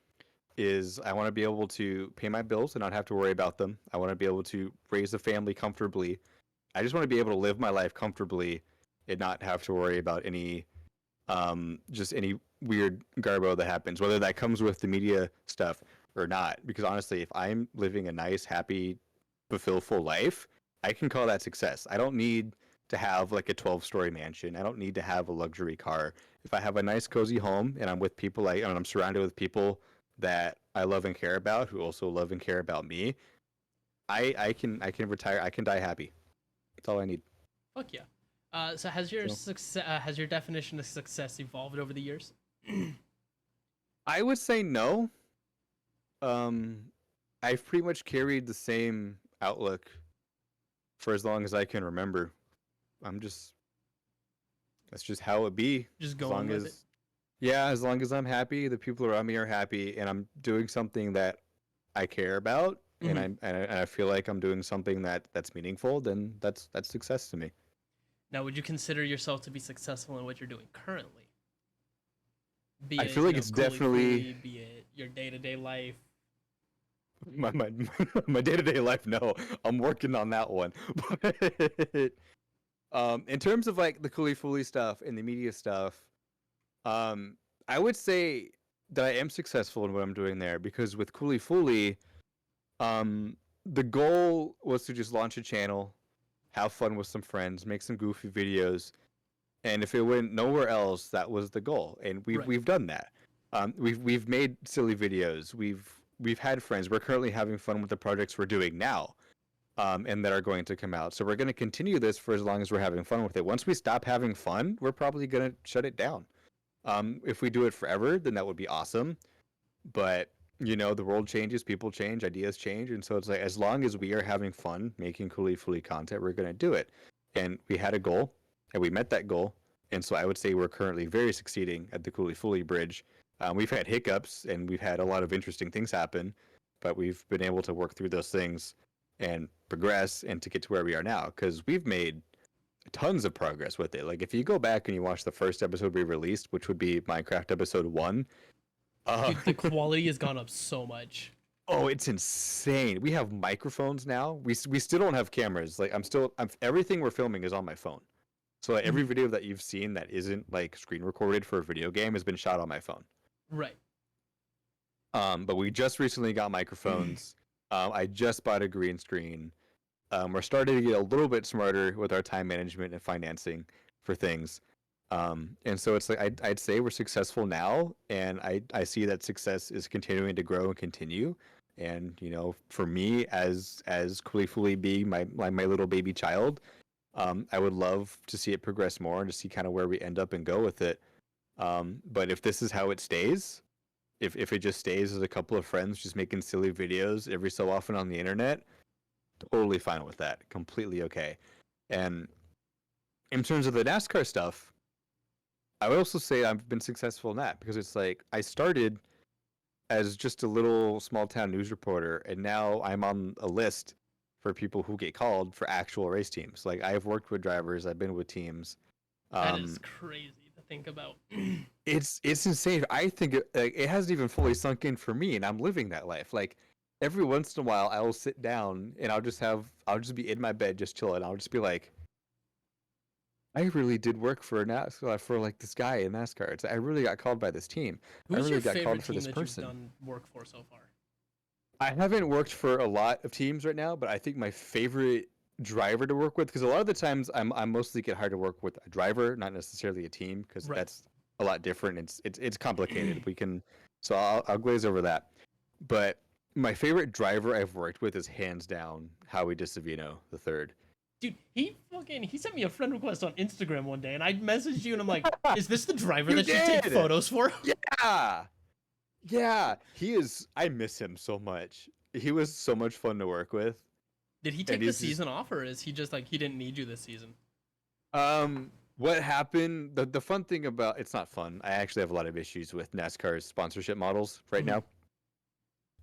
is I want to be able to pay my bills and not have to worry about them. I want to be able to raise a family comfortably. I just want to be able to live my life comfortably and not have to worry about any just any weird garbo that happens, whether that comes with the media stuff or not. Because honestly, if I'm living a nice, happy, fulfillful life, I can call that success. I don't need to have like a 12-story mansion. I don't need to have a luxury car. If I have a nice, cozy home and I'm with people and I'm surrounded with people that I love and care about, who also love and care about me, I can retire. I can die happy. That's all I need. Fuck yeah. So has your has your definition of success evolved over the years? I would say no. I've pretty much carried the same outlook for as long as I can remember. That's just how it be. Just going with it. Yeah, as long as I'm happy, the people around me are happy, and I'm doing something that I care about, and I feel like I'm doing something that's meaningful, then that's success to me. Now, would you consider yourself to be successful in what you're doing currently? I feel like it's definitely be it your day-to-day life. My day-to-day life. No, I'm working on that one. But in terms of like the Cooly Fooly stuff and the media stuff, I would say that I am successful in what I'm doing there, because with Cooly Fooly, the goal was to just launch a channel, have fun with some friends, make some goofy videos, and if it went nowhere else, that was the goal. And we've done that. We've made silly videos. We've had friends. We're currently having fun with the projects we're doing now, and that are going to come out. So we're going to continue this for as long as we're having fun with it. Once we stop having fun, we're probably going to shut it down. If we do it forever, then that would be awesome. But the world changes, people change, ideas change, and so it's like, as long as we are having fun making Cooly Fooly content, we're going to do it. And we had a goal, and we met that goal. And so I would say we're currently very succeeding at the Cooly Fooly bridge. We've had hiccups, and we've had a lot of interesting things happen, but we've been able to work through those things and progress and to get to where we are now, because we've made tons of progress with it. Like if you go back and you watch the first episode we released, which would be Minecraft episode 1, dude, the quality has gone up so much. Oh, it's insane. We have microphones now. We still don't have cameras. Like everything we're filming is on my phone. So like, every video that you've seen that isn't like screen recorded for a video game has been shot on my phone. Right. But we just recently got microphones. I just bought a green screen. We're starting to get a little bit smarter with our time management and financing for things. And so it's like I'd say we're successful now, and I see that success is continuing to grow and continue. And for me, as Cooly Fooly being my little baby child, I would love to see it progress more and to see kind of where we end up and go with it. But if this is how it stays, if it just stays as a couple of friends just making silly videos every so often on the internet, totally fine with that. Completely okay. And in terms of the NASCAR stuff, I would also say I've been successful in that because it's like I started as just a little small town news reporter, and now I'm on a list for people who get called for actual race teams. Like I've worked with drivers, I've been with teams. That is Um, crazy to think about. it's insane. I think it hasn't even fully sunk in for me, and I'm living that life. Like every once in a while, I will sit down and I'll just be in my bed just chilling. I'll just be like, I really did work for a NASCAR for like this guy in NASCAR. I really got called by this team. I Who's really your got called favorite for team this that you've person. done work for so far? I haven't worked for a lot of teams right now, but I think my favorite driver to work with, because a lot of the times I'm mostly get hired to work with a driver, not necessarily a team, because Right. that's a lot different. It's complicated. So I'll glaze over that. But my favorite driver I've worked with is hands down Howie DeSavino the third. Dude, he sent me a friend request on Instagram one day, and I messaged you, and I'm like, is this the driver You that you take did! photos for? Yeah, yeah. He is. I miss him so much. He was so much fun to work with, Did he and take the he's just season off, or is he just like he didn't need you this season? What happened? The fun thing about it's not fun. I actually have a lot of issues with NASCAR's sponsorship models right Mhm.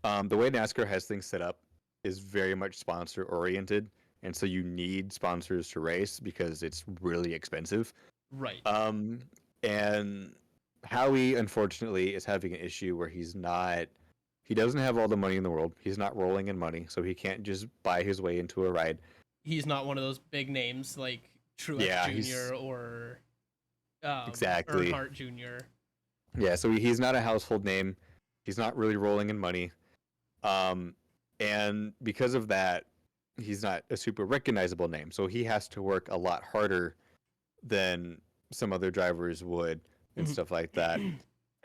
now. The way NASCAR has things set up is very much sponsor oriented, and so you need sponsors to race because it's really expensive. Right. Um, and Howie unfortunately is having an issue where he doesn't have all the money in the world. He's not rolling in money, so he can't just buy his way into a ride. He's not one of those big names like Truex Yeah, he's Jr. or exactly. Earnhardt Jr. Yeah, so he's not a household name. He's not really rolling in money. Um, and because of that, he's not a super recognizable name. So he has to work a lot harder than some other drivers would and Mhm. stuff like that.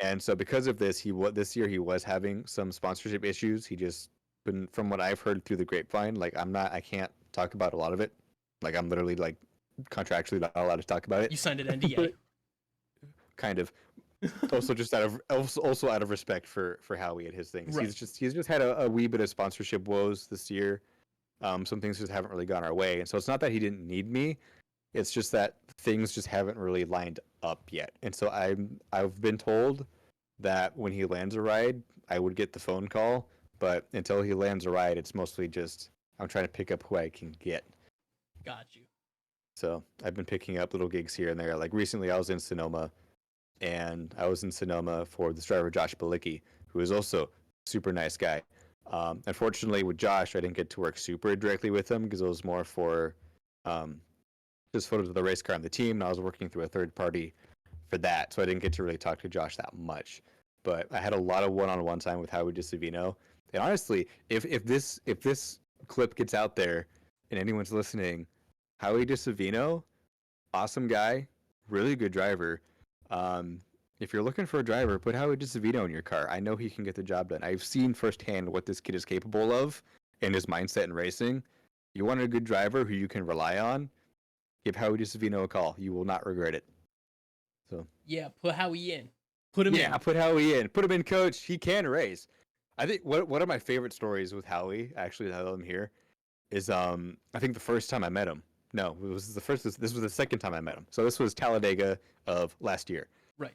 And so because of this, this year he was having some sponsorship issues. He just been from what I've heard through the grapevine, like I can't talk about a lot of it. Like I'm literally like contractually not allowed to talk about You it. signed an NDA. Kind of. Also just also out of respect for Howie and his things. Right. He's just had a wee bit of sponsorship woes this year. Some things just haven't really gone our way, and so it's not that he didn't need me. It's just that things just haven't really lined up yet. And so I've been told that when he lands a ride, I would get the phone call, but until he lands a ride, it's mostly just I'm trying to pick up who I can get. Got you. So I've been picking up little gigs here and there. Like recently, I was in Sonoma, and I was in Sonoma for this driver Josh Balicki, who is also a super nice guy. Unfortunately, with Josh, I didn't get to work super directly with him because it was more for um, just photos of the race car and the team, and I was working through a third party for that, so I didn't get to really talk to Josh that much. But I had a lot of one-on-one time with Howie DeSavino, and honestly, if this clip gets out there and anyone's listening, Howie DeSavino, awesome guy, really good driver. Um, if you're looking for a driver, put Howie DeSavino in your car. I know he can get the job done. I've seen firsthand what this kid is capable of and his mindset in racing. You want a good driver who you can rely on? Give Howie DeSavino a call. You will not regret it. So Yeah, put Howie in. Put him yeah, in. put Howie in. Put him in, coach. He can race. I think one of my favorite stories with Howie, actually, now that I'm here, is I think the first time I met him. No, it was the first. This was the second time I met him. So this was Talladega of last year. Right.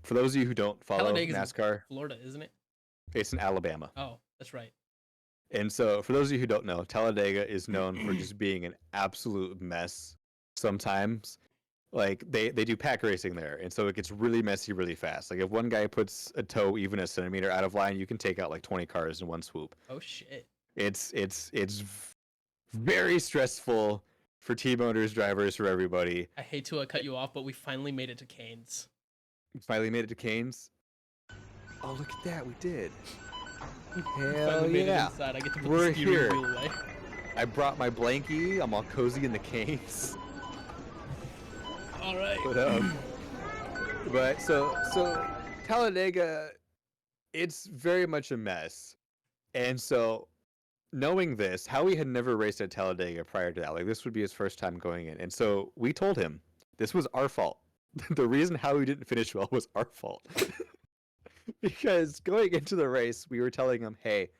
For those of you who don't follow Talladega's in NASCAR, Florida, isn't it? it's in Alabama. Oh, that's right. And so, for those of you who don't know, Talladega is known for just being an absolute mess sometimes. Like they do pack racing there, and so it gets really messy really fast. Like if one guy puts a toe even a centimeter out of line, you can take out like 20 cars in one swoop. Oh shit. It's very stressful for team owners, drivers, for everybody. I hate to cut you off, but we finally made it to Canes. Finally made it to Canes. Oh, look at that, we did. We Hell finally made it yeah. inside. I get to put We're the steering here. wheel away. I brought my blankie. I'm all cozy in the Canes. All right. But so Talladega, it's very much a mess, and so knowing this, Howie had never raced at Talladega prior to that. Like this would be his first time going in, and so we told him this was our fault. The reason Howie didn't finish well was our fault because going into the race, we were telling him, "Hey,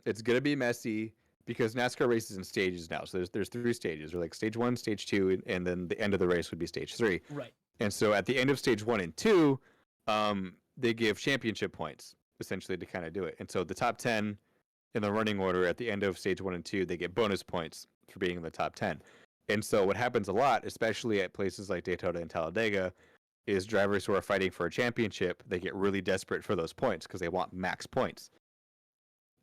it's gonna be messy because NASCAR races in stages now. So there's 3 stages, or like stage 1, stage 2, and then the end of the race would be stage 3. Right. And so at the end of stage 1 and 2, they give championship points essentially to kind of do it. And so the top 10 in the running order at the end of stage 1 and 2, they get bonus points for being in the top 10. And so what happens a lot, especially at places like Daytona and Talladega, is drivers who are fighting for a championship, they get really desperate for those points because they want max points.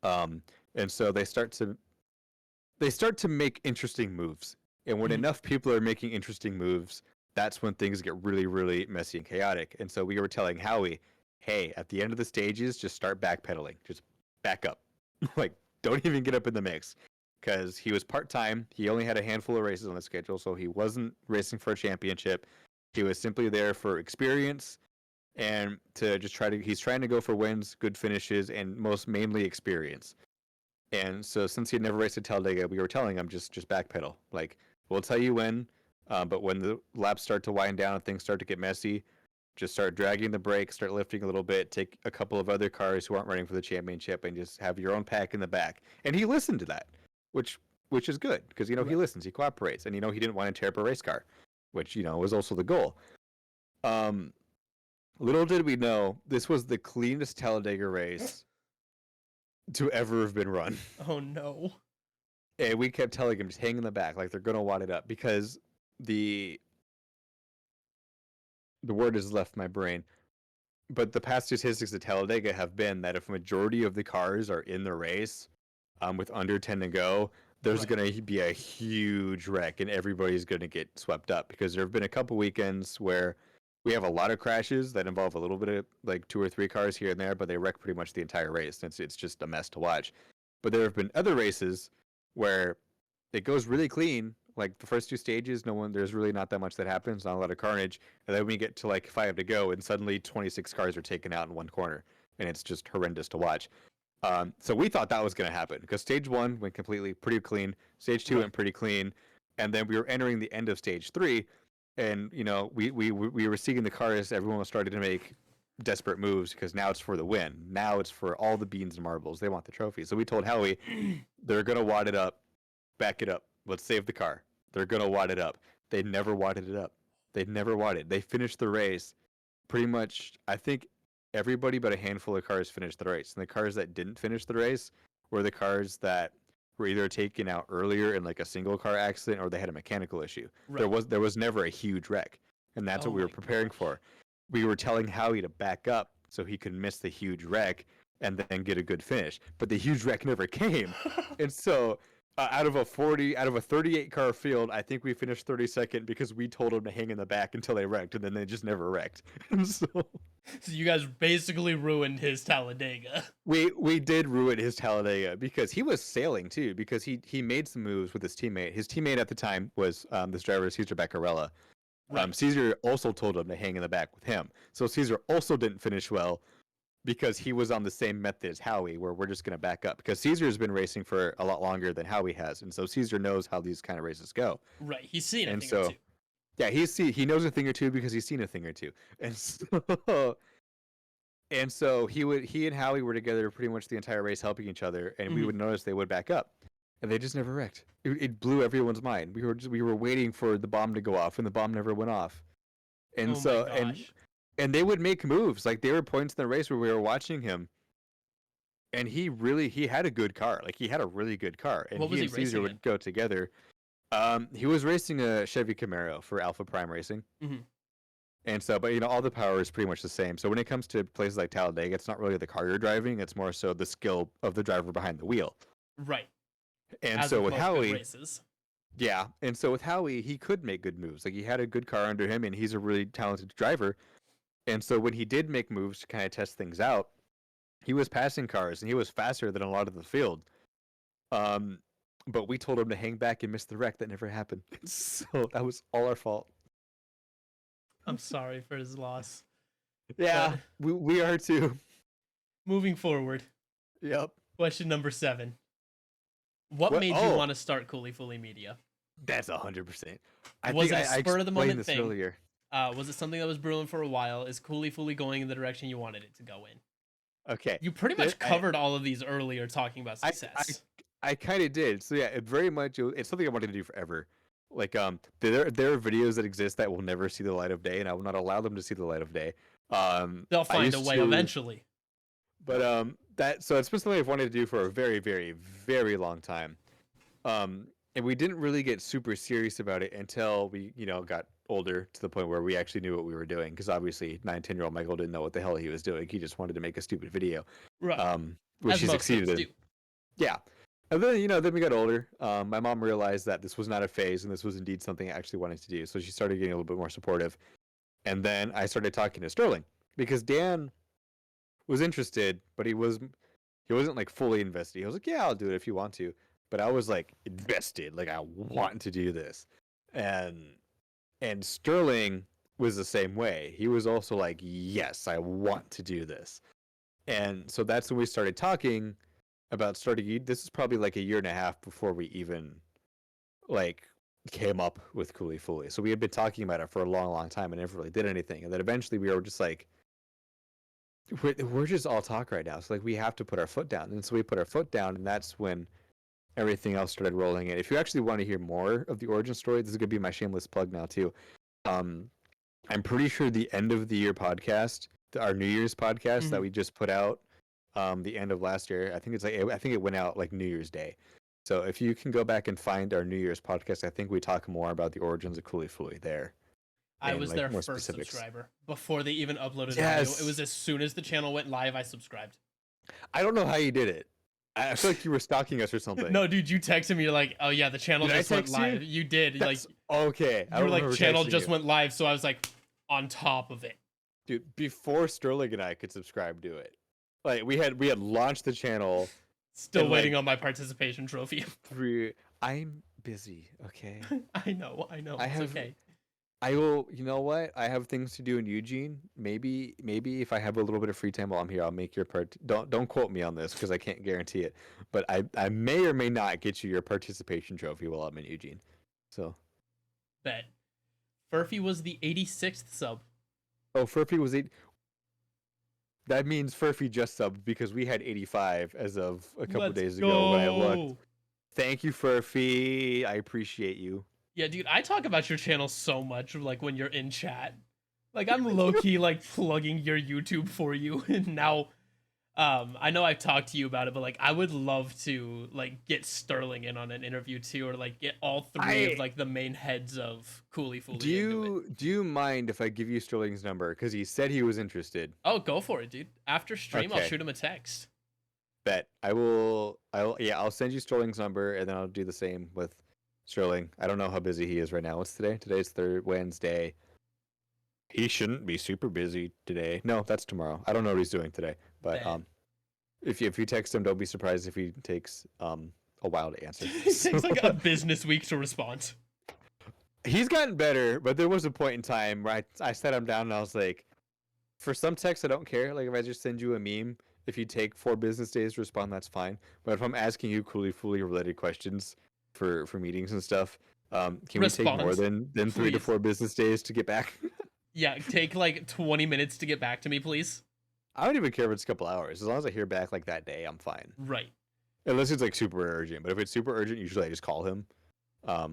And so they start to make interesting moves. And when enough people are making interesting moves, that's when things get really, really messy and chaotic. And so we were telling Howie, hey, at the end of the stages, just start backpedaling. Just back up. Like, don't even get up in the mix. Because he was part-time. He only had a handful of races on the schedule, so he wasn't racing for a championship. He was simply there for experience and to just he's trying to go for wins, good finishes, and mainly experience. And so since he had never raced at Talladega, we were telling him just backpedal. Like, we'll tell you when, but when the laps start to wind down and things start to get messy, just start dragging the brake, start lifting a little bit, take a couple of other cars who aren't running for the championship, and just have your own pack in the back. And he listened to that, which is good because he listens, he cooperates, and he didn't want to tear up a race car, which was also the goal. Little did we know this was the cleanest Talladega race to ever have been run. Oh no. And we kept telling him, just hang in the back, like they're gonna wad it up, because the word has left my brain. But the past statistics at Talladega have been that if a majority of the cars are in the race, with under 10 to go, there's gonna be a huge wreck and everybody's gonna get swept up, because there have been a couple weekends where we have a lot of crashes that involve a little bit of like 2 or 3 cars here and there, but they wreck pretty much the entire race. It's just a mess to watch. But there have been other races where it goes really clean. Like the first 2 stages, there's really not that much that happens, not a lot of carnage. And then we get to like 5 to go, and suddenly 26 cars are taken out in one corner, and it's just horrendous to watch. So we thought that was going to happen because stage 1 went pretty clean. Stage 2 went pretty clean, and then we were entering the end of stage 3. And we were seeing the cars. Everyone was starting to make desperate moves because now it's for the win. Now it's for all the beans and marbles. They want the trophy. So we told Howie, they're gonna wad it up, back it up. Let's save the car. They're gonna wad it up. They never wadded it up. They never wadded. They finished the race. Pretty much, I think everybody but a handful of cars finished the race. And the cars that didn't finish the race were the cars that were either taken out earlier in like a single car accident or they had a mechanical issue. Right. There was never a huge wreck, and that's what we were preparing for. We were telling Howie to back up so he could miss the huge wreck and then get a good finish, but the huge wreck never came. And so out of a 38 car field, I think we finished 32nd because we told him to hang in the back until they wrecked, and then they just never wrecked. So you guys basically ruined his Talladega. We did ruin his Talladega because he was sailing too, because he made some moves with his teammate. His teammate at the time was this driver, Cesar Beccarella. Right. Cesar also told him to hang in the back with him. So Cesar also didn't finish well because he was on the same method as Howie, where we're just going to back up. Because Cesar has been racing for a lot longer than Howie has, and so Cesar knows how these kind of races go. Right, he's seen a thing or two. Yeah, he knows a thing or two because he's seen a thing or two, and so he and Howie were together pretty much the entire race, helping each other, and we would notice they would back up, and they just never wrecked. It blew everyone's mind. We were waiting for the bomb to go off, and the bomb never went off, and and they would make moves. Like there were points in the race where we were watching him, and he had a good car. Like he had a really good car, and he and Cesar would go together. He was racing a Chevy Camaro for Alpha Prime Racing. And so, but all the power is pretty much the same. So when it comes to places like Talladega, it's not really the car you're driving; it's more so the skill of the driver behind the wheel. Right. And so with Howie, yeah. And so with Howie, he could make good moves. Like he had a good car under him, and he's a really talented driver. And so when he did make moves to kind of test things out, he was passing cars, and he was faster than a lot of the field. But we told him to hang back and miss the wreck that never happened. So that was all our fault. I'm sorry for his loss. Yeah, we are too. Moving forward. Yep. Question number 7. What made you want to start Cooly Fooly Media? That's 100%. Was it a spur of the moment this thing? Earlier. Was it something that was brewing for a while? Is Cooly Fooly going in the direction you wanted it to go in? Okay. You pretty much covered all of these earlier talking about success. I kind of did. So yeah, it very much it's something I wanted to do forever. Like there are videos that exist that will never see the light of day, and I will not allow them to see the light of day. They'll find a way eventually. But so it's been something I've wanted to do for a very, very, very long time. And we didn't really get super serious about it until we, got older to the point where we actually knew what we were doing. Because obviously, 9-10-year-old Michael didn't know what the hell he was doing. He just wanted to make a stupid video, right? Which he succeeded in. Yeah. And then, then we got older. My mom realized that this was not a phase, and this was indeed something I actually wanted to do. So she started getting a little bit more supportive. And then I started talking to Sterling because Dan was interested, but he wasn't like fully invested. He was like, "Yeah, I'll do it if you want to." But I was like invested, like I want to do this. And Sterling was the same way. He was also like, "Yes, I want to do this." And so that's when we started talking about starting. This is probably like a year and a half before we even like came up with Cooly Fooly. So we had been talking about it for a long, long time and never really did anything. And then eventually we were just like, we're just all talk right now. So like we have to put our foot down. And so we put our foot down, and that's when everything else started rolling in. If you actually want to hear more of the origin story, this is gonna be my shameless plug now too. I'm pretty sure the end of the year podcast, our New Year's podcast that we just put out, the end of last year. I think it went out like New Year's Day. So if you can go back and find our New Year's podcast, I think we talk more about the origins of Cooly Fooly there. I was their first subscriber before they even uploaded video. It was as soon as the channel went live, I subscribed. I don't know how you did it. I feel like you were stalking us or something. No, dude, you texted me. You're like, "Oh yeah, the channel just went live." You did. That's, okay. You were like, "Channel just went live," so I was like, on top of it. Dude, before Sterling and I could subscribe to it, like we had launched the channel. Still waiting on my participation trophy. I'm busy. Okay. I know. It's okay. I will. You know what? I have things to do in Eugene. Maybe if I have a little bit of free time while I'm here, I'll make your part. Don't quote me on this because I can't guarantee it. But I may or may not get you your participation trophy while I'm in Eugene. So. Bet. Furphy was the 86th sub. Oh, Furphy was 8. That means Furphy just subbed because we had 85 as of a couple days ago when I looked. Thank you, Furphy. I appreciate you. Yeah, dude, I talk about your channel so much, like, when you're in chat. Like, I'm low-key, like, plugging your YouTube for you, and now, I know I've talked to you about it, but, like, I would love to, like, get Sterling in on an interview, too, or, like, get all three of, like, the main heads of Cooly Fooly Do you mind if I give you Sterling's number? Because he said he was interested. Oh, go for it, dude. After stream, I'll shoot him a text. Bet. I'll send you Sterling's number, and then I'll do the same with Sterling. I don't know how busy he is right now. What's today? Today's Wednesday. He shouldn't be super busy today. No, that's tomorrow. I don't know what he's doing today. But if you text him, don't be surprised if he takes a while to answer. It takes like a business week to respond. He's gotten better, but there was a point in time where I sat him down and I was like, for some texts I don't care. Like if I just send you a meme, if you take 4 business days to respond, that's fine. But if I'm asking you Cooly Fooly related questions for meetings and stuff, can we take more than 3 to 4 business days to get back? Yeah, take like 20 minutes to get back to me, please. I don't even care if it's a couple hours. As long as I hear back like that day, I'm fine. Right. Unless it's like super urgent. But if it's super urgent, usually I just call him. But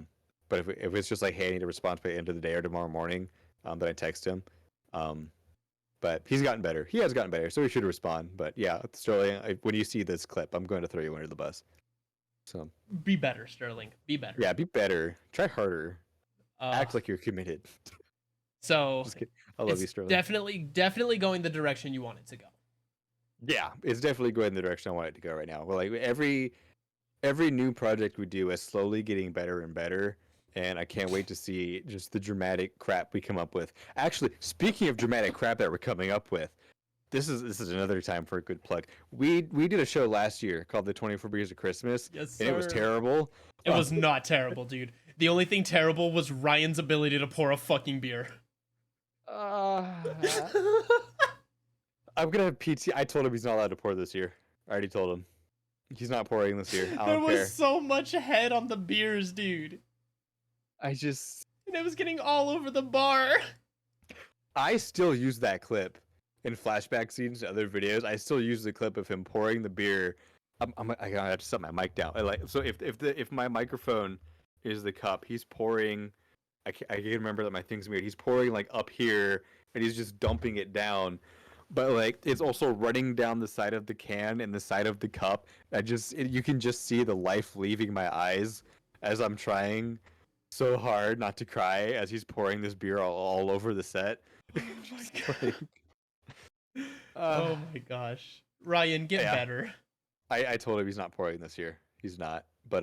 if it's just like, hey, I need a response by the end of the day or tomorrow morning, then I text him. But he's gotten better. He has gotten better, so he should respond. But yeah, Sterling, when you see this clip, I'm going to throw you under the bus. So be better, Sterling. Be better. Yeah, be better. Try harder. Act like you're committed. So I love you, Sterling. Definitely going the direction you want it to go. Yeah, it's definitely going the direction I want it to go right now. Well, like every new project we do is slowly getting better and better, and I can't wait to see just the dramatic crap we come up with. Actually, speaking of dramatic crap that we're coming up with, this is another time for a good plug. We did a show last year called The 24 Beers of Christmas, yes, sir. And it was terrible. It was not terrible, dude. The only thing terrible was Ryan's ability to pour a fucking beer. I'm gonna have PT. I told him he's not allowed to pour this year. I already told him. He's not pouring this year. I There don't was care. so much head on the beers, dude. I just And it was getting all over the bar. I still use that clip in flashback scenes to other videos. I still use the clip of him pouring the beer. I gotta have to set my mic down. So if my microphone is the cup, he's pouring. I can remember that my thing's weird. He's pouring like up here, and he's just dumping it down. But like it's also running down the side of the can and the side of the cup. You can just see the life leaving my eyes as I'm trying so hard not to cry as he's pouring this beer all over the set. Oh my Just god. Oh my gosh. Ryan, get yeah. better. I told him he's not pouring this year. He's not. But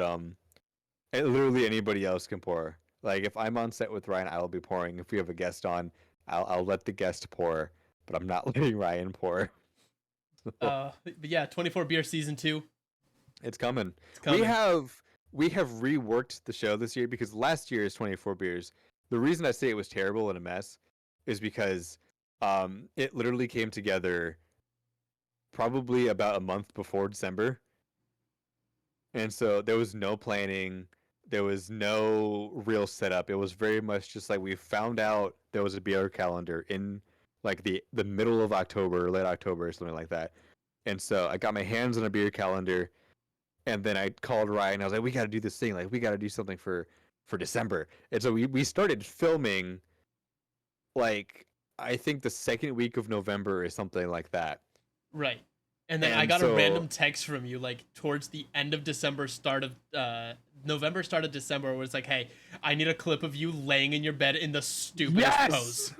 literally anybody else can pour. Like if I'm on set with Ryan, I will be pouring. If we have a guest on, I'll let the guest pour, but I'm not letting Ryan pour. But yeah, 24 beer season 2. It's coming. It's coming. We have reworked the show this year because last year's 24 beers. The reason I say it was terrible and a mess is because it literally came together probably about a month before December. And so there was no planning, there was no real setup. It was very much just like we found out there was a beer calendar in like the middle of October, late October, or something like that. And so I got my hands on a beer calendar, and then I called Ryan. I was like, "We got to do this thing. Like, we got to do something for December." And so we started filming, like I think the second week of November or something like that. Right. And then I got a random text from you, like towards the end of December, start of November, start of December, where it's like, "Hey, I need a clip of you laying in your bed in the stupidest pose."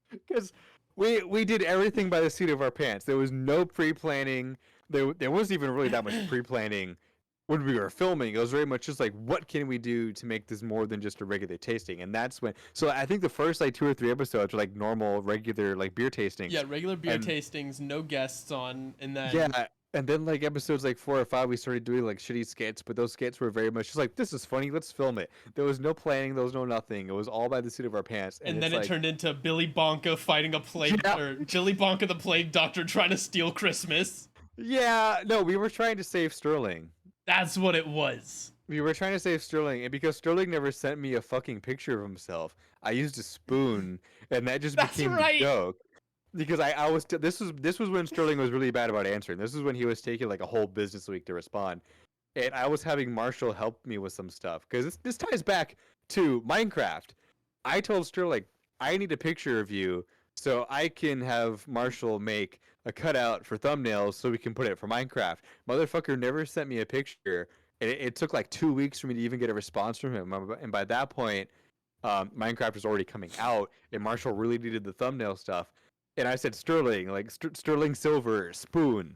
Because we did everything by the seat of our pants. There was no pre-planning. There wasn't even really that much pre-planning when we were filming. It was very much just like, what can we do to make this more than just a regular tasting? And that's when. So I think the first like 2 or 3 episodes were like normal, regular like beer tastings. Yeah, regular beer tastings, no guests on, and then yeah. And then like episodes like 4 or 5, we started doing like shitty skits, but those skits were very much just like, this is funny, let's film it. There was no planning, there was no nothing. It was all by the seat of our pants. And then it turned into Billy Bonka fighting a plague, or Billy Bonka the plague doctor trying to steal Christmas. Yeah, no, we were trying to save Sterling. That's what it was. We were trying to save Sterling, and because Sterling never sent me a fucking picture of himself, I used a spoon, and that just became the joke. Because this was when Sterling was really bad about answering. This is when he was taking like a whole business week to respond, and I was having Marshall help me with some stuff because this ties back to Minecraft. I told Sterling I need a picture of you so I can have Marshall make a cutout for thumbnails so we can put it for Minecraft. Motherfucker never sent me a picture. It took like 2 weeks for me to even get a response from him, and by that point, Minecraft was already coming out, and Marshall really needed the thumbnail stuff. And I said Sterling, like Sterling Silver spoon.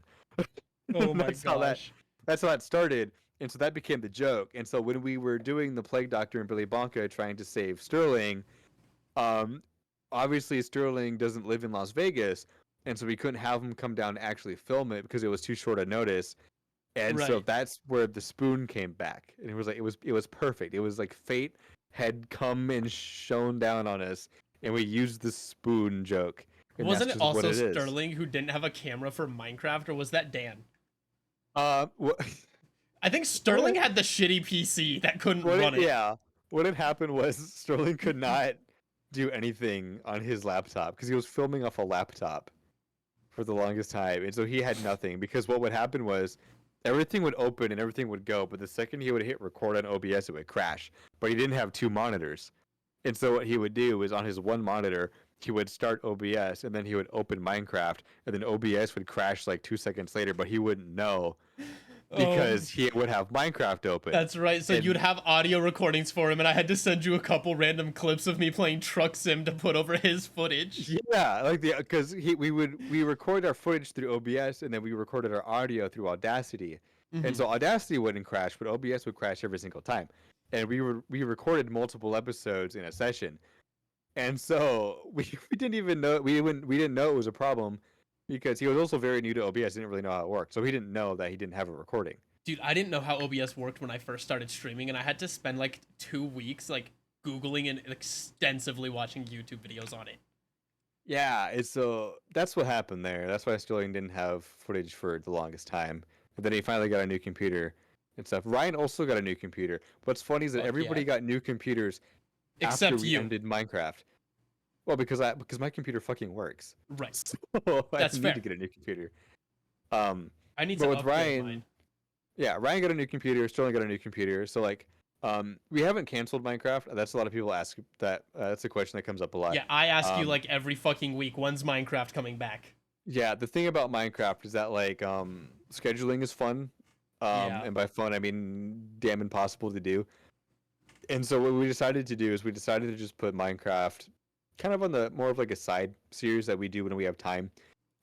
Oh my gosh! That's how that started, and so that became the joke. And so when we were doing the Plague Doctor and Billy Bonka trying to save Sterling, obviously Sterling doesn't live in Las Vegas, and so we couldn't have him come down to actually film it because it was too short a notice. And so that's where the spoon came back, and it was like it was perfect. It was like fate had come and shone down on us, and we used the spoon joke. Wasn't it also Sterling who didn't have a camera for Minecraft, or was that Dan? I think Sterling had the shitty PC that couldn't run it. Yeah. What had happened was Sterling could not do anything on his laptop because he was filming off a laptop for the longest time. And so he had nothing, because what would happen was everything would open and everything would go, but the second he would hit record on OBS, it would crash. But he didn't have 2 monitors. And so what he would do is on his one monitor, he would start OBS, and then he would open Minecraft, and then OBS would crash like 2 seconds later, but he wouldn't know because he would have Minecraft open. That's right. So you'd have audio recordings for him, and I had to send you a couple random clips of me playing Truck Sim to put over his footage. Yeah, like because we record our footage through OBS, and then we recorded our audio through Audacity, and so Audacity wouldn't crash, but OBS would crash every single time, and we recorded multiple episodes in a session. And so we didn't even know we didn't know it was a problem because he was also very new to OBS, didn't really know how it worked. So he didn't know that he didn't have a recording. Dude, I didn't know how OBS worked when I first started streaming, and I had to spend like 2 weeks like Googling and extensively watching YouTube videos on it. Yeah, so that's what happened there. That's why Sterling didn't have footage for the longest time. and then he finally got a new computer and stuff. Ryan also got a new computer. What's funny is that Fuck everybody yeah. got new computers after Except we you. ended Minecraft. Well, because my computer fucking works, Right. so I That's didn't fair. need to get a new computer. I need But to with upgrade Ryan, mine. yeah, Ryan got a new computer. Sterling got a new computer. So like, we haven't canceled Minecraft. That's a lot of people ask that. That's a question that comes up a lot. Yeah, I ask you Um, like every fucking week, when's Minecraft coming back? yeah, the thing about Minecraft is that like scheduling is fun. Yeah. And by fun I mean damn impossible to do. And so what we decided to do is we decided to just put Minecraft kind of on the more of like a side series that we do when we have time.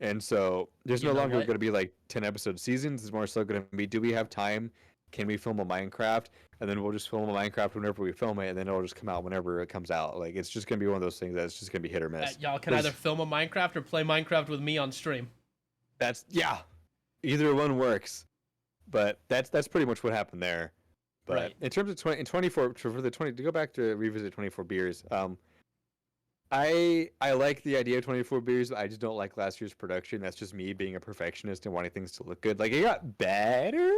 And so there's You no know longer what? going to be like 10 episode seasons. It's more so going to be, do we have time? Can we film a Minecraft? And then we'll just film a Minecraft whenever we film it, and then it'll just come out whenever it comes out. Like it's just going to be one of those things that's just going to be hit or miss. Y'all can either film a Minecraft or play Minecraft with me on stream. That's yeah, either one works. But that's pretty much what happened there. But Right. in terms of 24 for the 20 to go back to revisit 24 beers, I like the idea of 24 beers. I just don't like last year's production. That's just me being a perfectionist and wanting things to look good. Like it got better,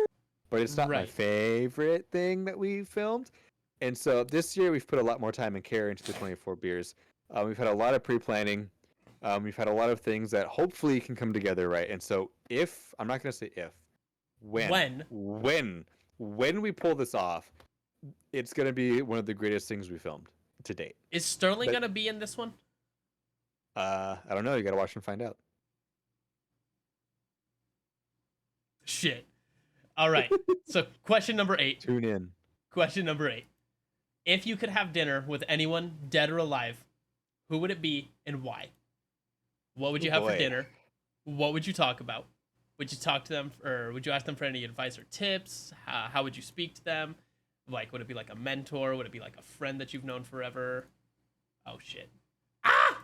but it's not my Right. favorite thing that we filmed. And so this year we've put a lot more time and care into the 24 beers. We've had a lot of pre-planning. We've had a lot of things that hopefully can come together right. And so if I'm not gonna say if, when we pull this off, it's gonna be one of the greatest things we filmed to date. Is Sterling But- gonna be in this one? I don't know. You gotta watch and find out. Shit. All right. So question number 8. Tune in. Question number 8. If you could have dinner with anyone, dead or alive, who would it be and why? What would you have for boy. dinner? What would you talk about? Would you talk to them, or would you ask them for any advice or tips? How would you speak to them? Like, would it be like a mentor? Would it be like a friend that you've known forever? Oh shit! Ah!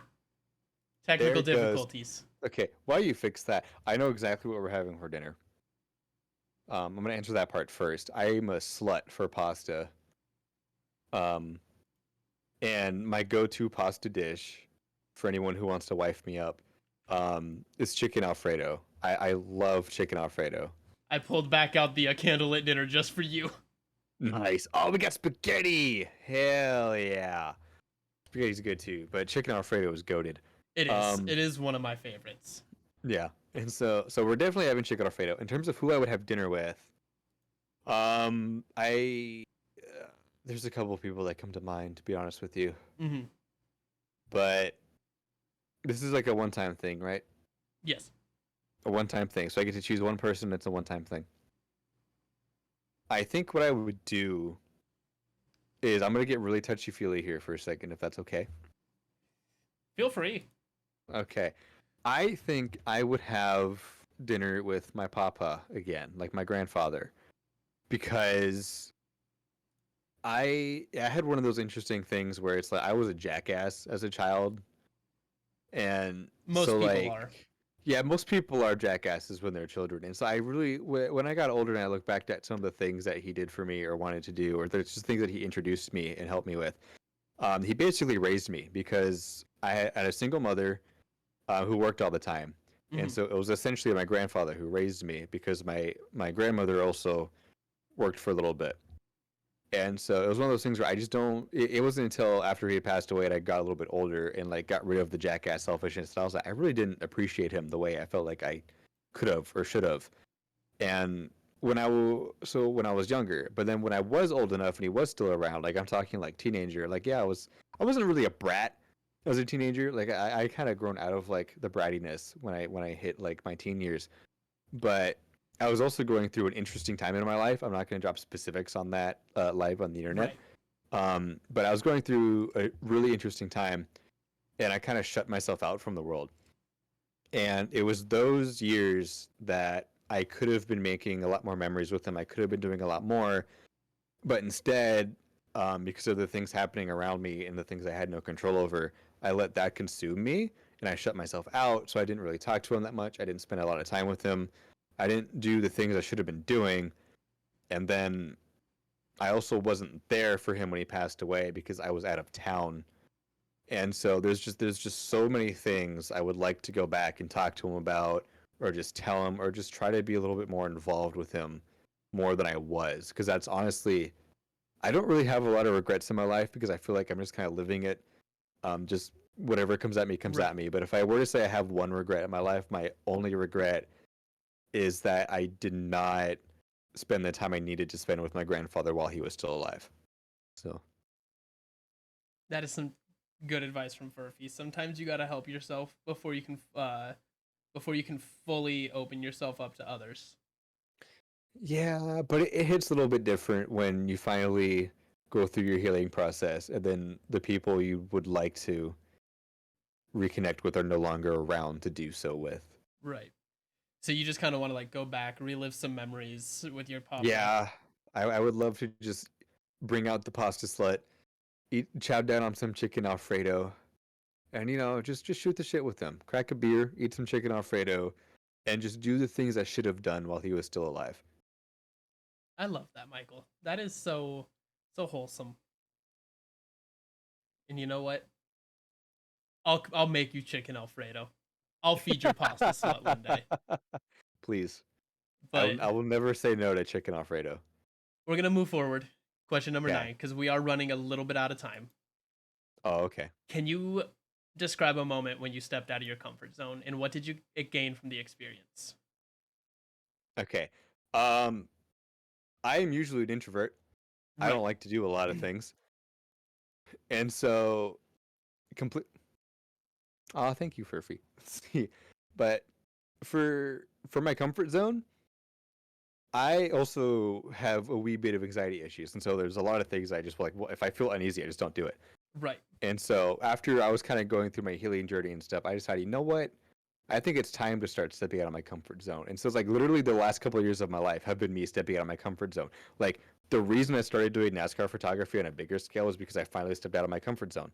Technical There it goes. difficulties. Okay, while you fix that, I know exactly what we're having for dinner. I'm gonna answer that part first. I'm a slut for pasta. And my go-to pasta dish for anyone who wants to wife me up, is chicken Alfredo. I love chicken Alfredo. I pulled back out the candlelit dinner just for you. Nice. Oh, we got spaghetti. Hell yeah. Spaghetti's good too, but chicken Alfredo is goated. It is. It is one of my favorites. Yeah, and so we're definitely having chicken Alfredo. In terms of who I would have dinner with, I there's a couple of people that come to mind, to be honest with you. Mm-hmm. But this is like a one-time thing, right? Yes. A one-time thing. So I get to choose one person. It's a one-time thing. I think what I would do is I'm gonna get really touchy-feely here for a second, if that's okay. Feel free. Okay. I think I would have dinner with my papa again, like my grandfather, because I had one of those interesting things where it's like I was a jackass as a child, and Most so people like, are. yeah, most people are jackasses when they're children, and so I really, when I got older and I look back at some of the things that he did for me or wanted to do, or there's just things that he introduced me and helped me with. He basically raised me because I had a single mother who worked all the time. Mhm. And so it was essentially my grandfather who raised me because my grandmother also worked for a little bit. And so it was one of those things where I just don't, it wasn't until after he had passed away and I got a little bit older and like got rid of the jackass selfishness that I was like, I really didn't appreciate him the way I felt like I could have or should have. And when I was younger, but then when I was old enough and he was still around, like I'm talking like teenager, like yeah, I wasn't really a brat as a teenager. Like I kind of grown out of like the brattiness when I hit like my teen years, but I was also going through an interesting time in my life. I'm not going to drop specifics on that live on the internet. Right. But I was going through a really interesting time, and I kind of shut myself out from the world. And it was those years that I could have been making a lot more memories with him. I could have been doing a lot more, but instead, because of the things happening around me and the things I had no control over, I let that consume me, and I shut myself out. So I didn't really talk to him that much. I didn't spend a lot of time with him. I didn't do the things I should have been doing. And then I also wasn't there for him when he passed away because I was out of town. And so there's just so many things I would like to go back and talk to him about, or just tell him, or just try to be a little bit more involved with him more than I was. Because that's honestly, I don't really have a lot of regrets in my life because I feel like I'm just kind of living it. Just whatever comes at me comes Right. at me. But if I were to say I have one regret in my life, my only regret is that I did not spend the time I needed to spend with my grandfather while he was still alive. So That is some good advice from Furphy. Sometimes you gotta help yourself before you can fully open yourself up to others. yeah, but it hits a little bit different when you finally go through your healing process and then the people you would like to reconnect with are no longer around to do so with. Right. So you just kind of want to like go back, relive some memories with your papa. Yeah, I would love to just bring out the pasta slut, chow down on some chicken Alfredo, and just shoot the shit with them. Crack a beer, eat some chicken Alfredo, and just do the things I should have done while he was still alive. I love that, Michael. That is so wholesome. And you know what? I'll make you chicken Alfredo. I'll feed your pasta slut one day. Please, But I will never say no to chicken Alfredo. we're gonna move forward. Question number Okay. 9, because we are running a little bit out of time. Oh, okay. Can you describe a moment when you stepped out of your comfort zone, and what did you gain from the experience? Okay. I am usually an introvert. I don't Right. like to do a lot of things, and so complete. Oh, thank you, Furphy. But for my comfort zone, I also have a wee bit of anxiety issues, and so there's a lot of things I just like. Well, if I feel uneasy, I just don't do it. Right. And so after I was kind of going through my healing journey and stuff, I decided, you know what? I think it's time to start stepping out of my comfort zone. And so it's like literally the last couple of years of my life have been me stepping out of my comfort zone. Like the reason I started doing NASCAR photography on a bigger scale was because I finally stepped out of my comfort zone.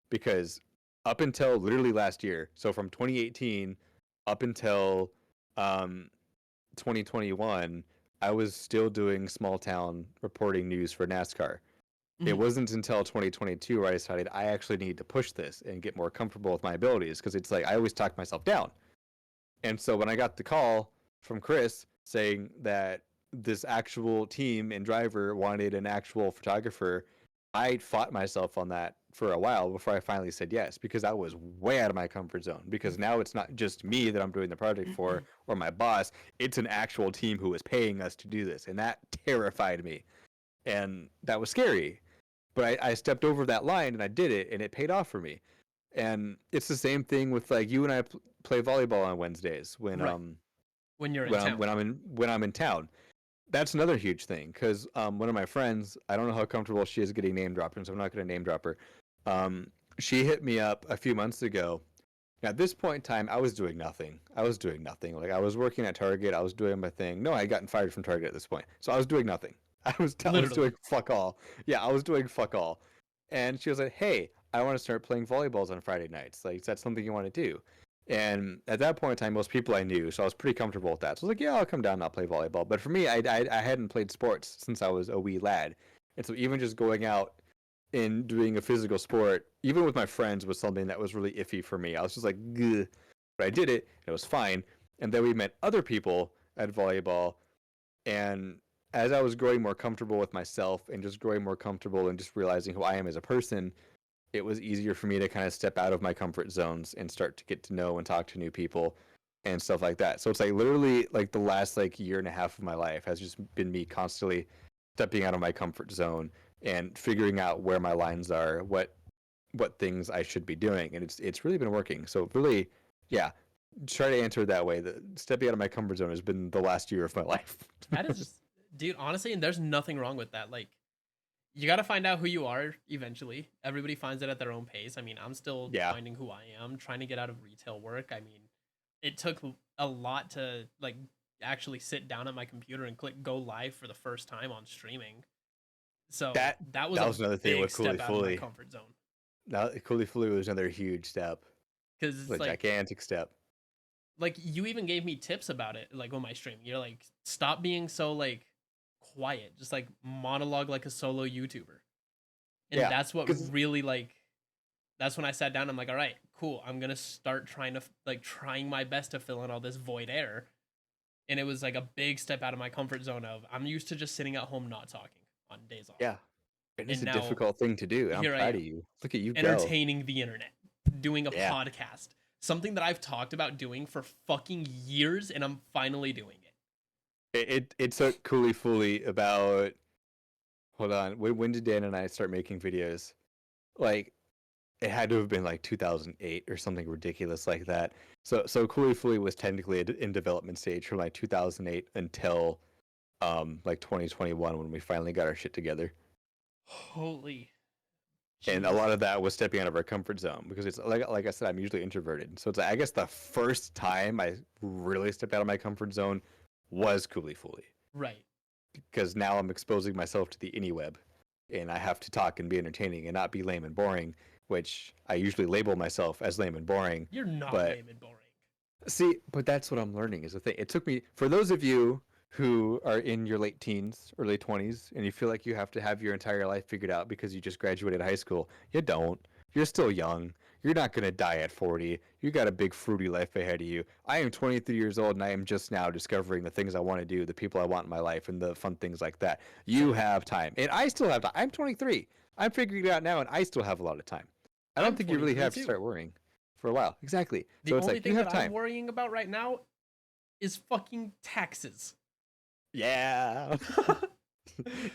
Because up until literally last year, so from 2018 up until um, 2021, I was still doing small town reporting news for NASCAR. It Mhm. wasn't until 2022 where I decided I actually need to push this and get more comfortable with my abilities because it's like I always talk myself down. And so when I got the call from Chris saying that this actual team and driver wanted an actual photographer, I fought myself on that for a while before I finally said yes because I was way out of my comfort zone. Because now it's not just me that I'm doing the project for or my boss, it's an actual team who is paying us to do this. And that terrified me. And that was scary. But I stepped over that line and I did it and it paid off for me. And it's the same thing with like you and I play volleyball on Wednesdays when Right. When you're in town. when I'm in town. That's another huge thing because one of my friends, I don't know how comfortable she is getting name dropping, so I'm not going to name drop her. She hit me up a few months ago. At this point in time, I was doing nothing. I was doing nothing. Like I was working at Target. I was doing my thing. No, I had gotten fired from Target at this point, so I was doing nothing. I was doing Literally. fuck all. Yeah, I was doing fuck all. And she was like, "Hey, I want to start playing volleyballs on Friday nights. Like, is that something you want to do?" And at that point in time, most people I knew, so I was pretty comfortable with that. So I was like, "Yeah, I'll come down and I'll play volleyball." But for me, I hadn't played sports since I was a wee lad, and so even just going out and doing a physical sport, even with my friends, was something that was really iffy for me. I was just like, "Gah." But I did it, and it was fine. And then we met other people at volleyball, and as I was growing more comfortable with myself and just growing more comfortable and just realizing who I am as a person, it was easier for me to kind of step out of my comfort zones and start to get to know and talk to new people and stuff like that. So it's like literally like the last like year and a half of my life has just been me constantly stepping out of my comfort zone and figuring out where my lines are, what things I should be doing, and it's really been working. So really, yeah, try to answer it that way. The stepping out of my comfort zone has been the last year of my life. That is, dude, honestly, and there's nothing wrong with that. Like, you got to find out who you are eventually. Everybody finds it at their own pace. I mean, I'm still Yeah, finding who I am, trying to get out of retail work. I mean, it took a lot to like actually sit down at my computer and click go live for the first time on streaming. So that that was that a was another thing big with Cooly step out of my Fooly. comfort zone. Now Cooly Fooly was another huge step, Because a it's gigantic step. like you even gave me tips about it, like on my stream. You're like, stop being so like quiet, just like monologue like a solo YouTuber. And Yeah, that's what because really like that's when I sat down. I'm like, all right, cool, I'm gonna start trying my best to fill in all this void air. And it was like a big step out of my comfort zone of I'm used to just sitting at home not talking on days off. Yeah. It is And a now difficult thing to do. And I'm here I proud am, of you. Look at you go. entertaining the internet, doing a Yeah. podcast, something that I've talked about doing for fucking years, and I'm finally doing it. It took Cooly Fooly about, hold on, when did Dan and I start making videos? Like, it had to have been like 2008 or something ridiculous like that. So Cooly Fooly was technically in development stage from like 2008 until like 2021 when we finally got our shit together. Holy. And a Jeez. lot of that was stepping out of our comfort zone because it's like I said, I'm usually introverted. So it's like, I guess the first time I really stepped out of my comfort zone was Cooly Fooly. Right. Because now I'm exposing myself to the interweb, and I have to talk and be entertaining and not be lame and boring, which I usually label myself as lame and boring. You're not but lame and boring. see, but that's what I'm learning is the thing. It took me, for those of you who are in your late teens, early 20s, and you feel like you have to have your entire life figured out because you just graduated high school, you don't. You're still young. You're not going to die at 40. You got a big fruity life ahead of you. I am 23 years old and I am just now discovering the things I want to do, the people I want in my life, and the fun things like that. You have time. And I still have time. I'm 23. I'm figuring it out now and I still have a lot of time. I don't I'm think you really 23 have to too. start worrying for a while. Exactly. The So it's only like thing you have that I'm time. worrying about right now is fucking taxes. Yeah.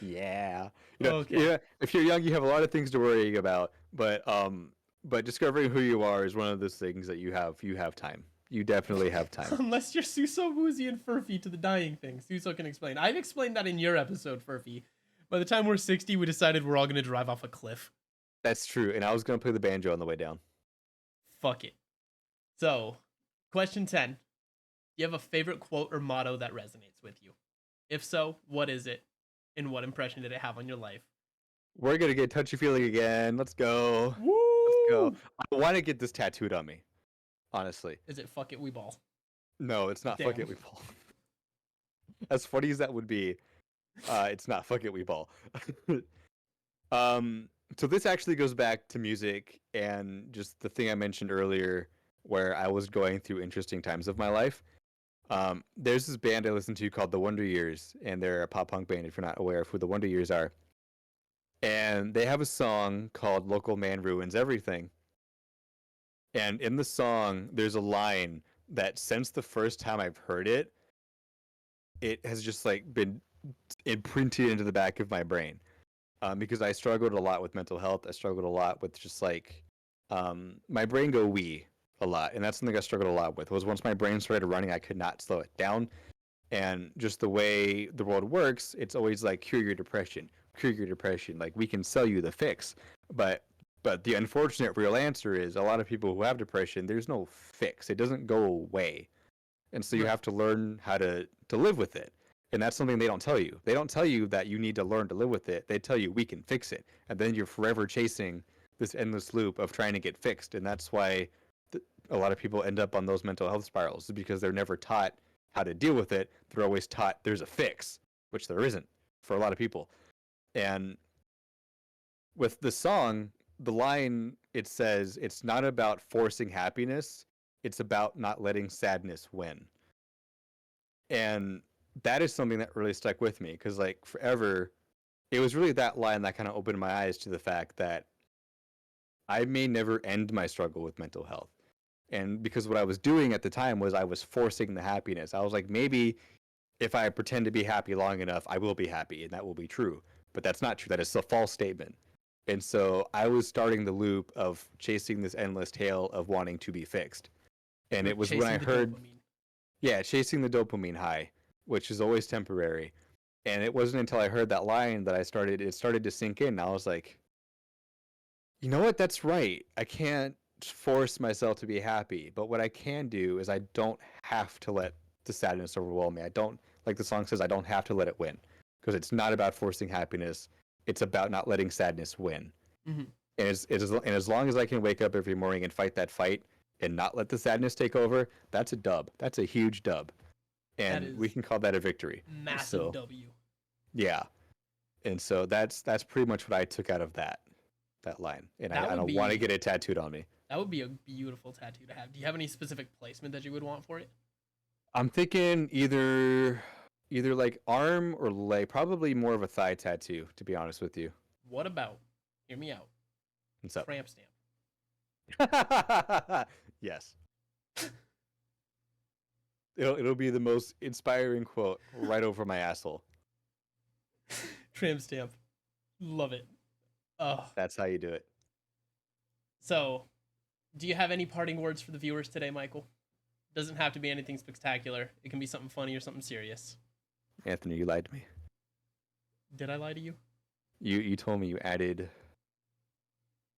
Yeah. You know, Okay. yeah. If you're young, you have a lot of things to worry about, but discovering who you are is one of those things that you have time. You definitely have time. Unless you're Suso, Woozy, and Furphy to the dying thing. Suso can explain. I've explained that in your episode, Furphy. By the time we're 60, we decided we're all going to drive off a cliff. That's true. And I was gonna play the banjo on the way down. Fuck it. So, question 10. Do you have a favorite quote or motto that resonates with you? If so, what is it? And what impression did it have on your life? We're gonna get touchy feely again. Let's go. Woo! Let's go. I want to get this tattooed on me. Honestly. Is it fuck it, we ball? No, it's not. Damn. Fuck it, we ball. As funny as that would be, it's not. Fuck it, we ball. So this actually goes back to music and just the thing I mentioned earlier, where I was going through interesting times of my life. There's this band I listen to called The Wonder Years, and they're a pop punk band. If you're not aware of who The Wonder Years are, and they have a song called "Local Man Ruins Everything." And in the song, there's a line that, since the first time I've heard it, it has just like been imprinted into the back of my brain. Because I struggled a lot with mental health. I struggled a lot with just like my brain go wee a lot, and that's something I struggled a lot with. Was once my brain started running, I could not slow it down, and just the way the world works, it's always like cure your depression, cure your depression. Like we can sell you the fix, but the unfortunate real answer is a lot of people who have depression, there's no fix. It doesn't go away, and so you Right. have to learn how to live with it. And that's something they don't tell you. They don't tell you that you need to learn to live with it. They tell you we can fix it. And then you're forever chasing this endless loop of trying to get fixed. And that's why a lot of people end up on those mental health spirals, because they're never taught how to deal with it. They're always taught there's a fix, which there isn't for a lot of people. And with the song, the line, it says, it's not about forcing happiness. It's about not letting sadness win. And that is something that really stuck with me, because like forever, it was really that line that kind of opened my eyes to the fact that I may never end my struggle with mental health. And because what I was doing at the time was I was forcing the happiness. I was like, maybe if I pretend to be happy long enough, I will be happy, and that will be true. But that's not true. That is a false statement. And so I was starting the loop of chasing this endless tale of wanting to be fixed. And it was when I heard, yeah, chasing the dopamine high, which is always temporary. And it wasn't until I heard that line that it started to sink in. I was like, you know what? That's right. I can't force myself to be happy. But what I can do is I don't have to let the sadness overwhelm me. I don't, like the song says, I don't have to let it win. Because it's not about forcing happiness. It's about not letting sadness win. Mm-hmm. And as long as I can wake up every morning and fight that fight and not let the sadness take over, that's a dub. That's a huge dub. And we can call that a victory. Massive W. Yeah. And so that's pretty much what I took out of that line. And I don't want to get it tattooed on me. That would be a beautiful tattoo to have. Do you have any specific placement that you would want for it? I'm thinking either like arm or leg, probably more of a thigh tattoo, to be honest with you. What about, hear me out, What's up? tramp stamp? Yes. It'll be the most inspiring quote right over my asshole. Tramp stamp. Love it. Oh. That's how you do it. So, do you have any parting words for the viewers today, Michael? Doesn't have to be anything spectacular. It can be something funny or something serious. Anthony, you lied to me. Did I lie to you? You told me you added